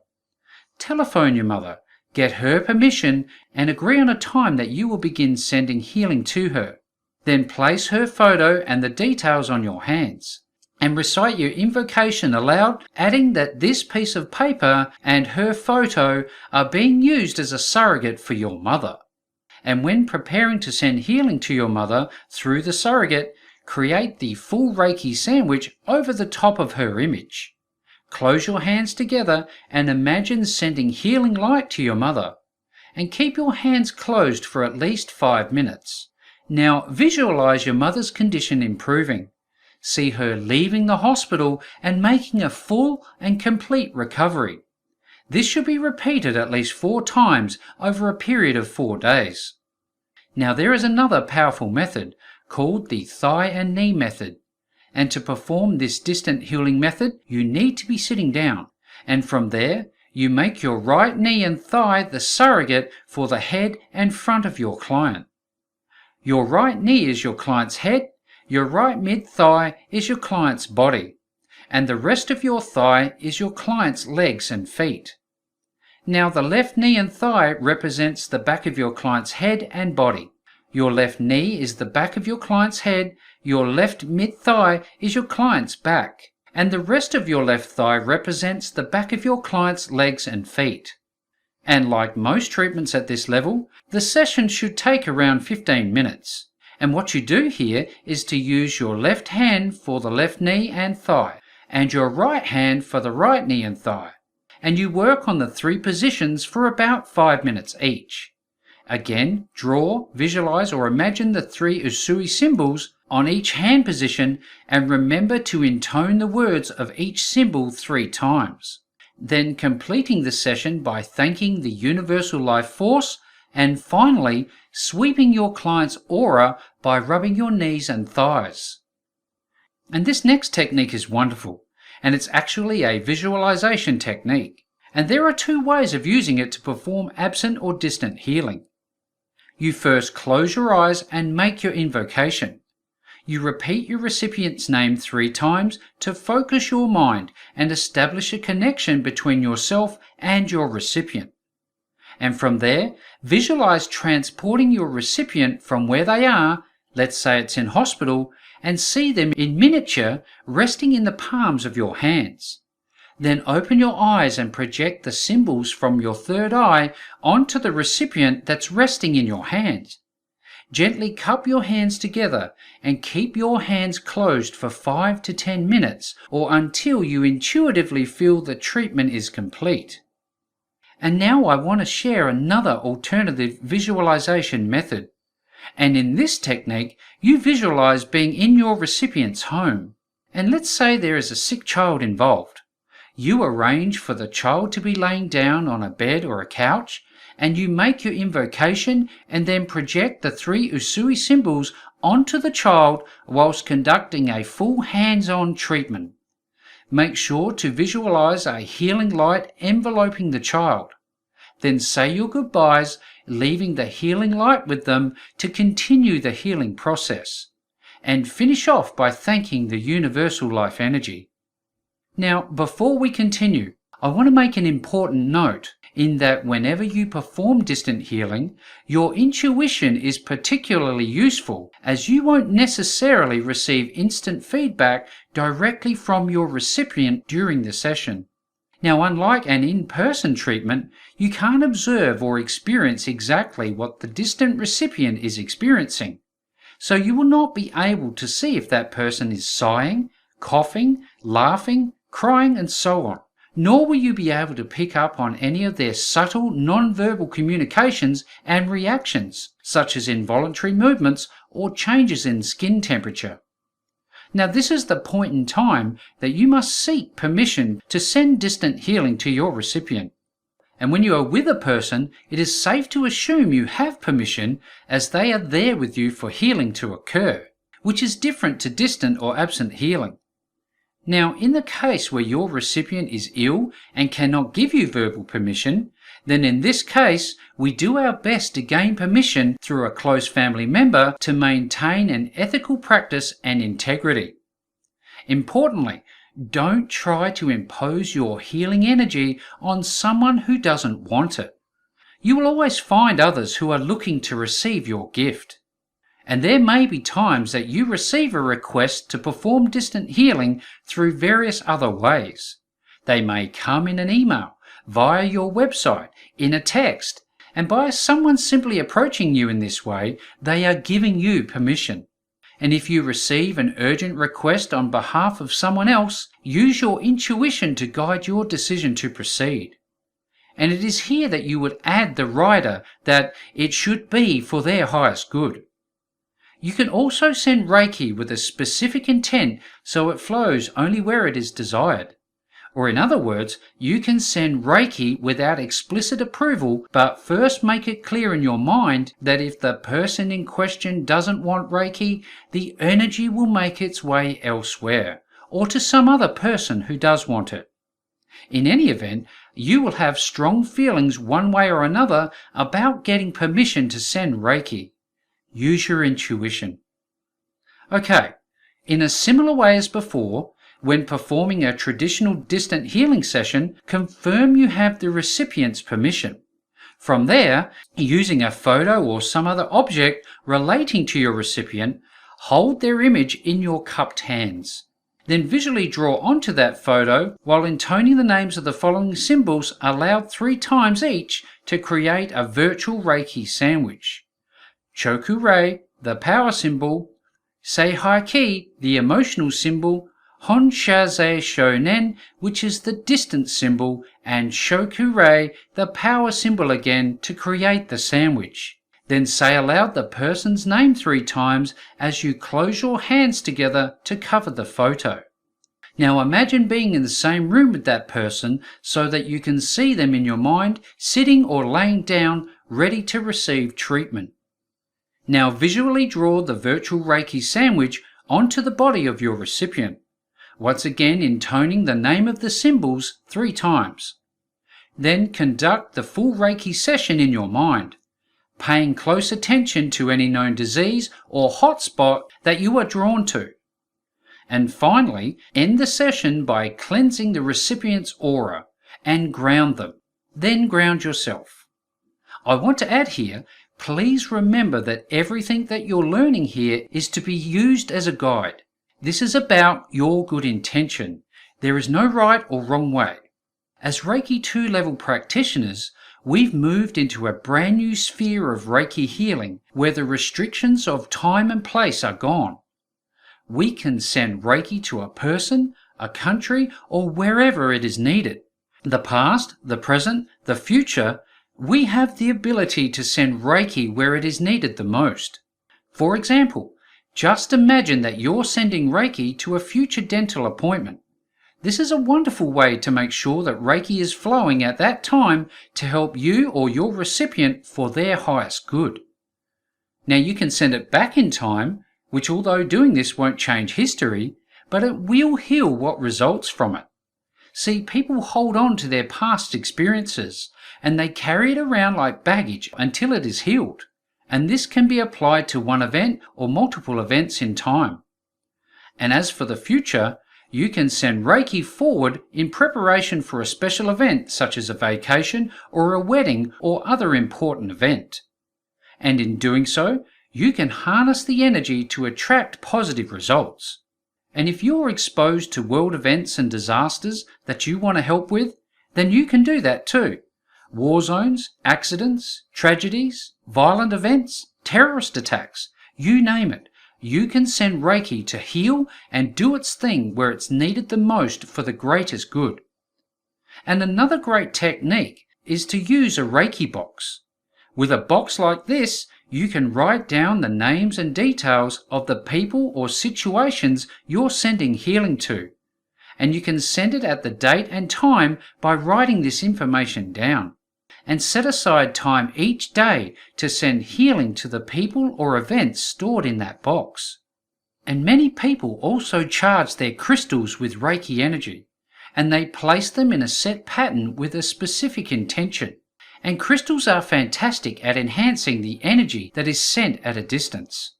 Telephone your mother, get her permission, and agree on a time that you will begin sending healing to her. Then place her photo and the details on your hands, and recite your invocation aloud, adding that this piece of paper and her photo are being used as a surrogate for your mother. And when preparing to send healing to your mother through the surrogate, create the full Reiki sandwich over the top of her image. Close your hands together and imagine sending healing light to your mother. And keep your hands closed for at least 5 minutes. Now visualize your mother's condition improving. See her leaving the hospital and making a full and complete recovery. This should be repeated at least 4 times over a period of 4 days. Now there is another powerful method called the thigh and knee method. And to perform this distant healing method, you need to be sitting down. And from there, you make your right knee and thigh the surrogate for the head and front of your client. Your right knee is your client's head, your right mid-thigh is your client's body, and the rest of your thigh is your client's legs and feet. Now the left knee and thigh represents the back of your client's head and body. Your left knee is the back of your client's head, your left mid-thigh is your client's back, and the rest of your left thigh represents the back of your client's legs and feet. And like most treatments at this level, the session should take around 15 minutes. And what you do here is to use your left hand for the left knee and thigh, and your right hand for the right knee and thigh. And you work on the 3 positions for about 5 minutes each. Again, draw, visualize or imagine the 3 Usui symbols on each hand position and remember to intone the words of each symbol 3 times. Then completing the session by thanking the universal life force and finally sweeping your client's aura by rubbing your knees and thighs. And this next technique is wonderful, and it's actually a visualization technique. And there are 2 ways of using it to perform absent or distant healing. You first close your eyes and make your invocation. You repeat your recipient's name 3 times to focus your mind and establish a connection between yourself and your recipient. And from there, visualize transporting your recipient from where they are, let's say it's in hospital, and see them in miniature resting in the palms of your hands. Then open your eyes and project the symbols from your third eye onto the recipient that's resting in your hand. Gently cup your hands together and keep your hands closed for 5 to 10 minutes or until you intuitively feel the treatment is complete. And now I want to share another alternative visualization method. And in this technique, you visualize being in your recipient's home. And let's say there is a sick child involved. You arrange for the child to be laying down on a bed or a couch, and you make your invocation and then project the 3 Usui symbols onto the child whilst conducting a full hands-on treatment. Make sure to visualize a healing light enveloping the child. Then say your goodbyes, leaving the healing light with them to continue the healing process. And finish off by thanking the universal life energy. Now, before we continue, I want to make an important note in that whenever you perform distant healing, your intuition is particularly useful as you won't necessarily receive instant feedback directly from your recipient during the session. Now, unlike an in-person treatment, you can't observe or experience exactly what the distant recipient is experiencing. So you will not be able to see if that person is sighing, coughing, laughing, crying, and so on. Nor will you be able to pick up on any of their subtle non-verbal communications and reactions, such as involuntary movements or changes in skin temperature. Now, this is the point in time that you must seek permission to send distant healing to your recipient. And when you are with a person, it is safe to assume you have permission as they are there with you for healing to occur, which is different to distant or absent healing. Now, in the case where your recipient is ill and cannot give you verbal permission, then in this case, we do our best to gain permission through a close family member to maintain an ethical practice and integrity. Importantly, don't try to impose your healing energy on someone who doesn't want it. You will always find others who are looking to receive your gift. And there may be times that you receive a request to perform distant healing through various other ways. They may come in an email, via your website, in a text, and by someone simply approaching you in this way, they are giving you permission. And if you receive an urgent request on behalf of someone else, use your intuition to guide your decision to proceed. And it is here that you would add the rider that it should be for their highest good. You can also send Reiki with a specific intent so it flows only where it is desired. Or in other words, you can send Reiki without explicit approval, but first make it clear in your mind that if the person in question doesn't want Reiki, the energy will make its way elsewhere, or to some other person who does want it. In any event, you will have strong feelings one way or another about getting permission to send Reiki. Use your intuition. Okay, in a similar way as before, when performing a traditional distant healing session, confirm you have the recipient's permission. From there, using a photo or some other object relating to your recipient, hold their image in your cupped hands. Then visually draw onto that photo while intoning the names of the following symbols aloud 3 times each to create a virtual Reiki sandwich. Choku-rei, the power symbol, Sei-hai-ki, the emotional symbol, Hon-sha-zei shonen, which is the distance symbol, and Shoku-rei, the power symbol again, to create the sandwich. Then say aloud the person's name 3 times as you close your hands together to cover the photo. Now imagine being in the same room with that person so that you can see them in your mind, sitting or laying down, ready to receive treatment. Now visually draw the virtual Reiki sandwich onto the body of your recipient, once again intoning the name of the symbols 3 times. Then conduct the full Reiki session in your mind, paying close attention to any known disease or hotspot that you are drawn to. And finally, end the session by cleansing the recipient's aura and ground them. Then ground yourself. I want to add here, please remember that everything that you're learning here is to be used as a guide. This is about your good intention. There is no right or wrong way. As Reiki 2 level practitioners, we've moved into a brand new sphere of Reiki healing where the restrictions of time and place are gone. We can send Reiki to a person, a country, or wherever it is needed. The past, the present, the future, we have the ability to send Reiki where it is needed the most. For example, just imagine that you're sending Reiki to a future dental appointment. This is a wonderful way to make sure that Reiki is flowing at that time to help you or your recipient for their highest good. Now you can send it back in time, which although doing this won't change history, but it will heal what results from it. See, people hold on to their past experiences and they carry it around like baggage until it is healed, and this can be applied to one event or multiple events in time. And as for the future, you can send Reiki forward in preparation for a special event such as a vacation or a wedding or other important event. And in doing so, you can harness the energy to attract positive results. And if you're exposed to world events and disasters that you want to help with, then you can do that too. War zones, accidents, tragedies, violent events, terrorist attacks, you name it. You can send Reiki to heal and do its thing where it's needed the most for the greatest good. And another great technique is to use a Reiki box. With a box like this, you can write down the names and details of the people or situations you're sending healing to, and you can send it at the date and time by writing this information down. And set aside time each day to send healing to the people or events stored in that box. And many people also charge their crystals with Reiki energy, and they place them in a set pattern with a specific intention. And crystals are fantastic at enhancing the energy that is sent at a distance.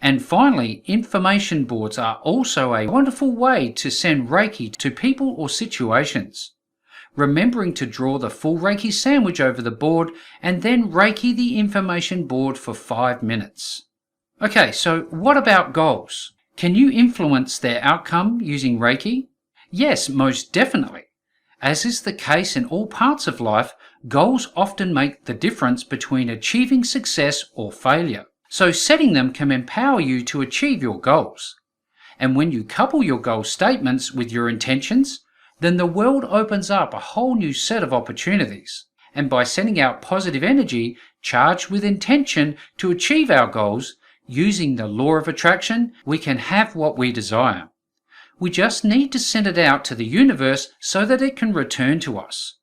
And finally, information boards are also a wonderful way to send Reiki to people or situations. Remembering to draw the full Reiki sandwich over the board and then Reiki the information board for 5 minutes. Okay, so what about goals? Can you influence their outcome using Reiki? Yes, most definitely. As is the case in all parts of life, goals often make the difference between achieving success or failure. So setting them can empower you to achieve your goals. And when you couple your goal statements with your intentions, then the world opens up a whole new set of opportunities. And by sending out positive energy charged with intention to achieve our goals, using the law of attraction, we can have what we desire. We just need to send it out to the universe so that it can return to us.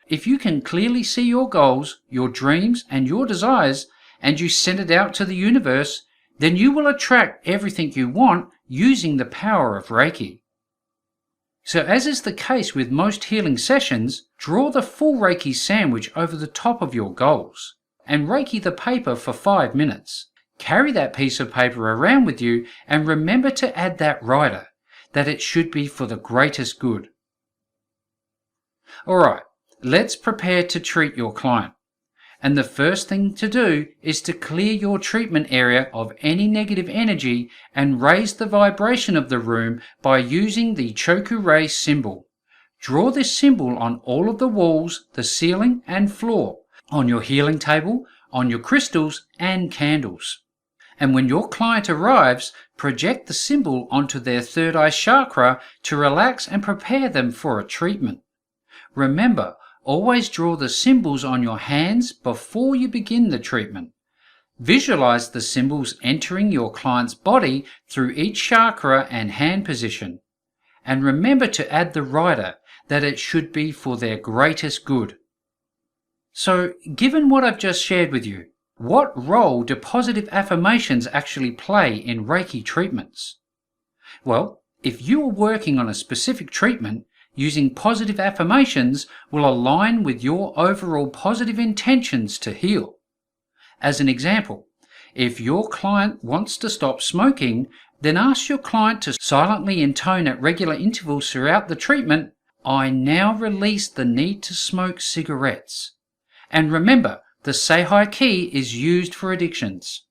If you can clearly see your goals, your dreams, and your desires, and you send it out to the universe, then you will attract everything you want using the power of Reiki. So as is the case with most healing sessions, draw the full Reiki sandwich over the top of your goals, and Reiki the paper for 5 minutes. Carry that piece of paper around with you and remember to add that rider, that it should be for the greatest good. Alright, let's prepare to treat your client. And the first thing to do is to clear your treatment area of any negative energy and raise the vibration of the room by using the Choku-rei symbol. Draw this symbol on all of the walls, the ceiling and floor, on your healing table, on your crystals and candles. And when your client arrives, project the symbol onto their third eye chakra to relax and prepare them for a treatment. Remember, always draw the symbols on your hands before you begin the treatment. Visualize the symbols entering your client's body through each chakra and hand position. And remember to add the rider, that it should be for their greatest good. So, given what I've just shared with you, what role do positive affirmations actually play in Reiki treatments? Well, if you are working on a specific treatment, using positive affirmations will align with your overall positive intentions to heal. As an example, if your client wants to stop smoking, then ask your client to silently intone at regular intervals throughout the treatment, "I now release the need to smoke cigarettes." And remember, the Seihai key is used for addictions.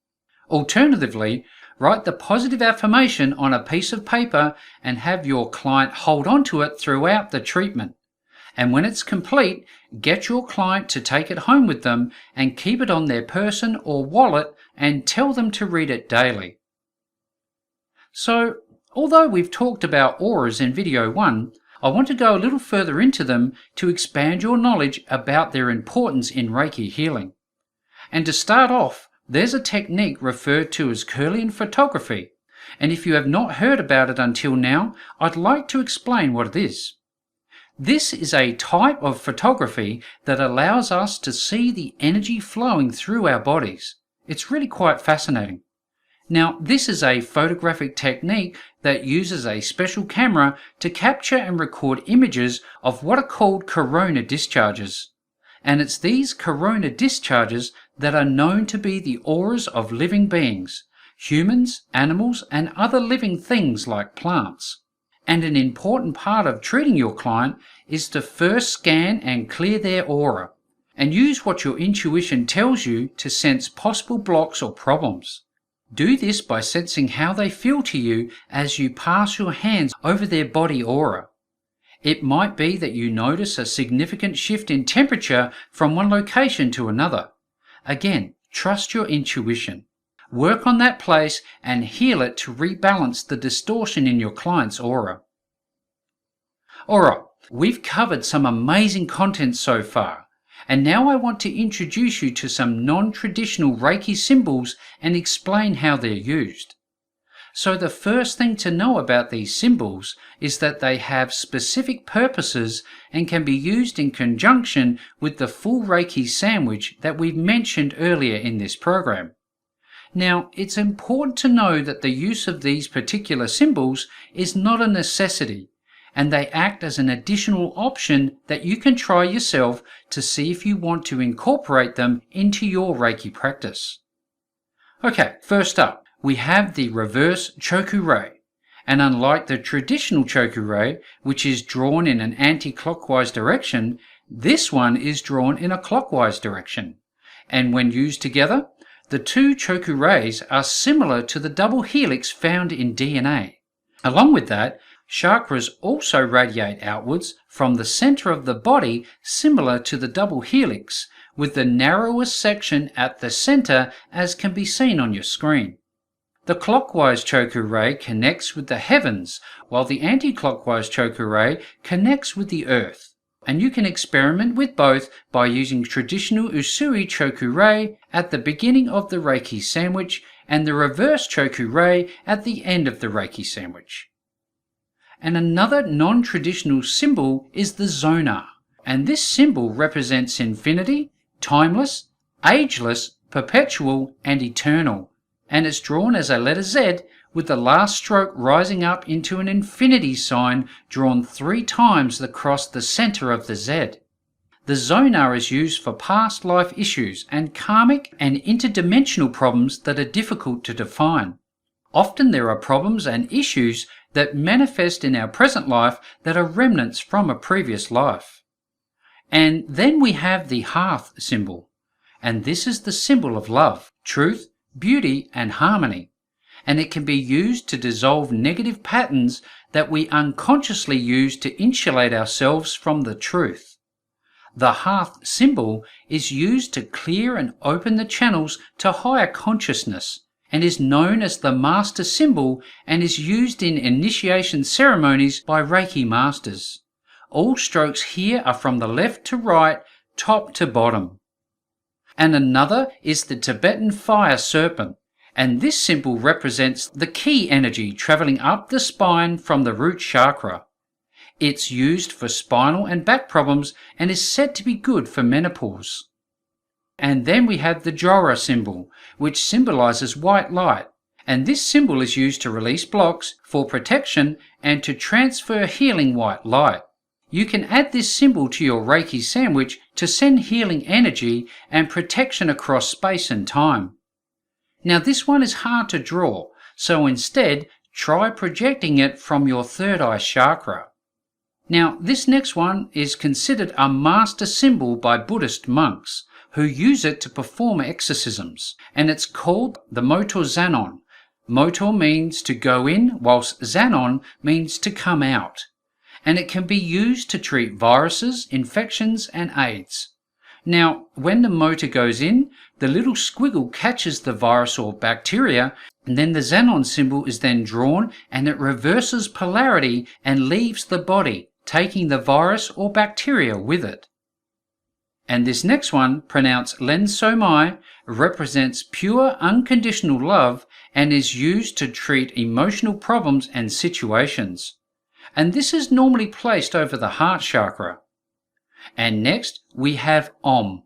Alternatively, Write the positive affirmation on a piece of paper and have your client hold on to it throughout the treatment. And when it's complete, get your client to take it home with them and keep it on their person or wallet and tell them to read it daily. So, although we've talked about auras in video 1, I want to go a little further into them to expand your knowledge about their importance in Reiki healing. And to start off, there's a technique referred to as Kirlian photography, and if you have not heard about it until now, I'd like to explain what it is. This is a type of photography that allows us to see the energy flowing through our bodies. It's really quite fascinating. Now, this is a photographic technique that uses a special camera to capture and record images of what are called corona discharges. And it's these corona discharges that are known to be the auras of living beings, humans, animals, and other living things like plants. And an important part of treating your client is to first scan and clear their aura, and use what your intuition tells you to sense possible blocks or problems. Do this by sensing how they feel to you as you pass your hands over their body aura. It might be that you notice a significant shift in temperature from one location to another. Again, trust your intuition. Work on that place and heal it to rebalance the distortion in your client's aura. Alright, we've covered some amazing content so far, and now I want to introduce you to some non-traditional Reiki symbols and explain how they're used. So the first thing to know about these symbols is that they have specific purposes and can be used in conjunction with the full Reiki sandwich that we've mentioned earlier in this program. Now, it's important to know that the use of these particular symbols is not a necessity, and they act as an additional option that you can try yourself to see if you want to incorporate them into your Reiki practice. Okay, first up, we have the reverse choku-rei, and unlike the traditional choku-rei, which is drawn in an anti-clockwise direction, this one is drawn in a clockwise direction, and when used together, the two choku-reis are similar to the double helix found in DNA. Along with that, chakras also radiate outwards from the center of the body, similar to the double helix, with the narrowest section at the center, as can be seen on your screen. The clockwise choku-rei connects with the heavens, while the anti-clockwise choku-rei connects with the earth. And you can experiment with both by using traditional Usui choku-rei at the beginning of the Reiki sandwich and the reverse choku-rei at the end of the Reiki sandwich. And another non-traditional symbol is the zonar, and this symbol represents infinity, timeless, ageless, perpetual, and eternal, and it's drawn as a letter Z with the last stroke rising up into an infinity sign drawn 3 times across the center of the Z. The zonar is used for past life issues and karmic and interdimensional problems that are difficult to define. Often there are problems and issues that manifest in our present life that are remnants from a previous life. And then we have the hearth symbol, and this is the symbol of love, truth, beauty, and harmony, and it can be used to dissolve negative patterns that we unconsciously use to insulate ourselves from the truth. The hearth symbol is used to clear and open the channels to higher consciousness, and is known as the master symbol and is used in initiation ceremonies by Reiki masters. All strokes here are from the left to right, top to bottom. And another is the Tibetan fire serpent, and this symbol represents the ki energy traveling up the spine from the root chakra. It's used for spinal and back problems and is said to be good for menopause. And then we have the Jora symbol, which symbolizes white light, and this symbol is used to release blocks for protection and to transfer healing white light. You can add this symbol to your Reiki sandwich to send healing energy and protection across space and time. Now this one is hard to draw, so instead try projecting it from your third eye chakra. Now this next one is considered a master symbol by Buddhist monks, who use it to perform exorcisms, and it's called the Motozanon, Motor means to go in, whilst Xanon means to come out. And it can be used to treat viruses, infections, and AIDS. Now, when the motor goes in, the little squiggle catches the virus or bacteria, and then the Xanon symbol is then drawn and it reverses polarity and leaves the body, taking the virus or bacteria with it. And this next one, pronounced Len Somai, represents pure unconditional love and is used to treat emotional problems and situations. And this is normally placed over the heart chakra. And next we have Om,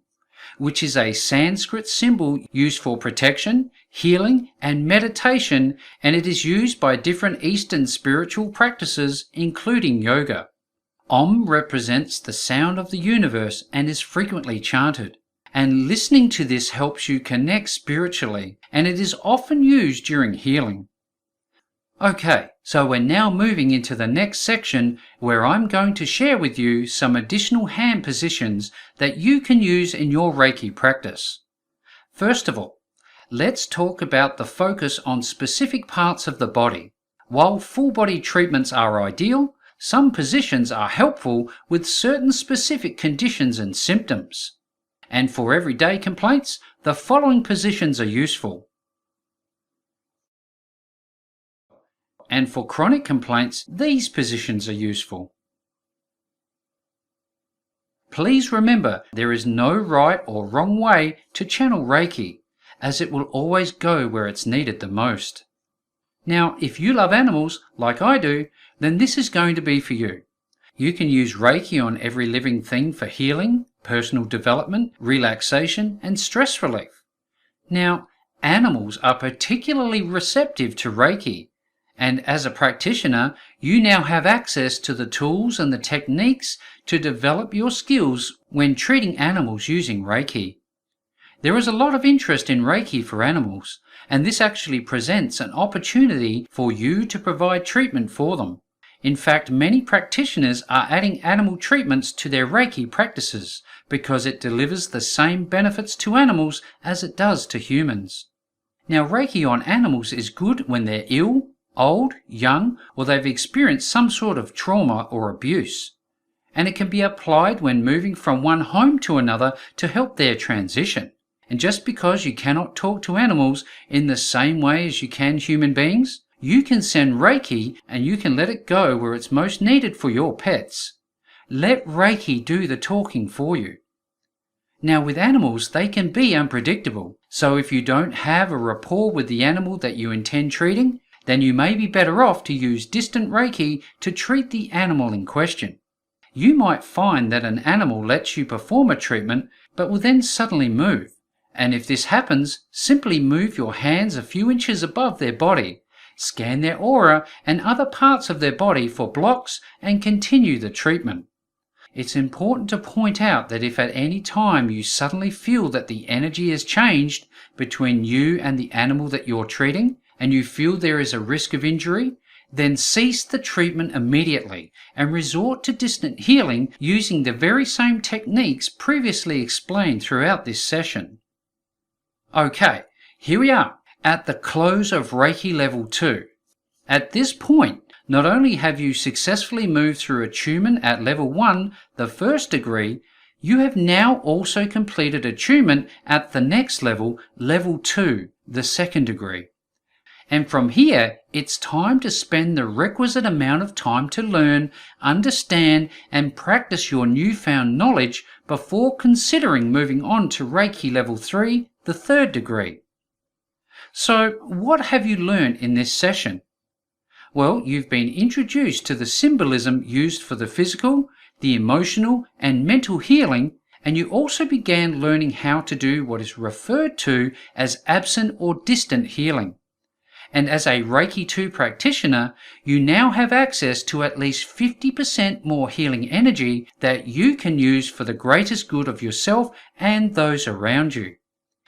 which is a Sanskrit symbol used for protection, healing, and meditation, and it is used by different Eastern spiritual practices, including yoga. Om represents the sound of the universe and is frequently chanted. And listening to this helps you connect spiritually, and it is often used during healing. Okay, so we're now moving into the next section where I'm going to share with you some additional hand positions that you can use in your Reiki practice. First of all, let's talk about the focus on specific parts of the body. While full body treatments are ideal, some positions are helpful with certain specific conditions and symptoms. And for everyday complaints, the following positions are useful. And for chronic complaints, these positions are useful. Please remember, there is no right or wrong way to channel Reiki, as it will always go where it's needed the most. Now, if you love animals, like I do, then this is going to be for you. You can use Reiki on every living thing for healing, personal development, relaxation, and stress relief. Now, animals are particularly receptive to Reiki, and as a practitioner, you now have access to the tools and the techniques to develop your skills when treating animals using Reiki. There is a lot of interest in Reiki for animals, and this actually presents an opportunity for you to provide treatment for them. In fact, many practitioners are adding animal treatments to their Reiki practices because it delivers the same benefits to animals as it does to humans. Now, Reiki on animals is good when they're ill, old, young, or they've experienced some sort of trauma or abuse. And it can be applied when moving from one home to another to help their transition. And just because you cannot talk to animals in the same way as you can human beings, you can send Reiki and you can let it go where it's most needed for your pets. Let Reiki do the talking for you. Now, with animals, they can be unpredictable. So if you don't have a rapport with the animal that you intend treating, then you may be better off to use distant Reiki to treat the animal in question. You might find that an animal lets you perform a treatment but will then suddenly move. And if this happens, simply move your hands a few inches above their body, scan their aura and other parts of their body for blocks and continue the treatment. It's important to point out that if at any time you suddenly feel that the energy has changed between you and the animal that you're treating, and you feel there is a risk of injury, then cease the treatment immediately and resort to distant healing using the very same techniques previously explained throughout this session. Okay, here we are at the close of Reiki Level 2. At this point, not only have you successfully moved through attunement at Level 1, the first degree, you have now also completed attunement at the next level, Level 2, the second degree. And from here, it's time to spend the requisite amount of time to learn, understand, and practice your newfound knowledge before considering moving on to Reiki Level 3, the third degree. So, what have you learned in this session? Well, you've been introduced to the symbolism used for the physical, the emotional, and mental healing, and you also began learning how to do what is referred to as absent or distant healing. And as a Reiki 2 practitioner, you now have access to at least 50% more healing energy that you can use for the greatest good of yourself and those around you.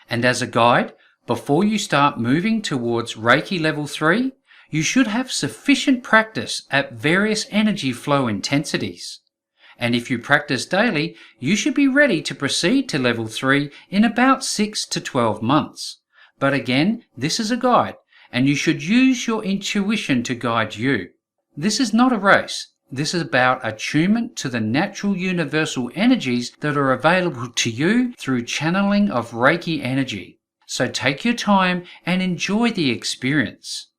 And as a guide, before you start moving towards Reiki Level 3, you should have sufficient practice at various energy flow intensities. And if you practice daily, you should be ready to proceed to Level 3 in about 6 to 12 months. But again, this is a guide, and you should use your intuition to guide you. This is not a race. This is about attunement to the natural universal energies that are available to you through channeling of Reiki energy. So take your time and enjoy the experience.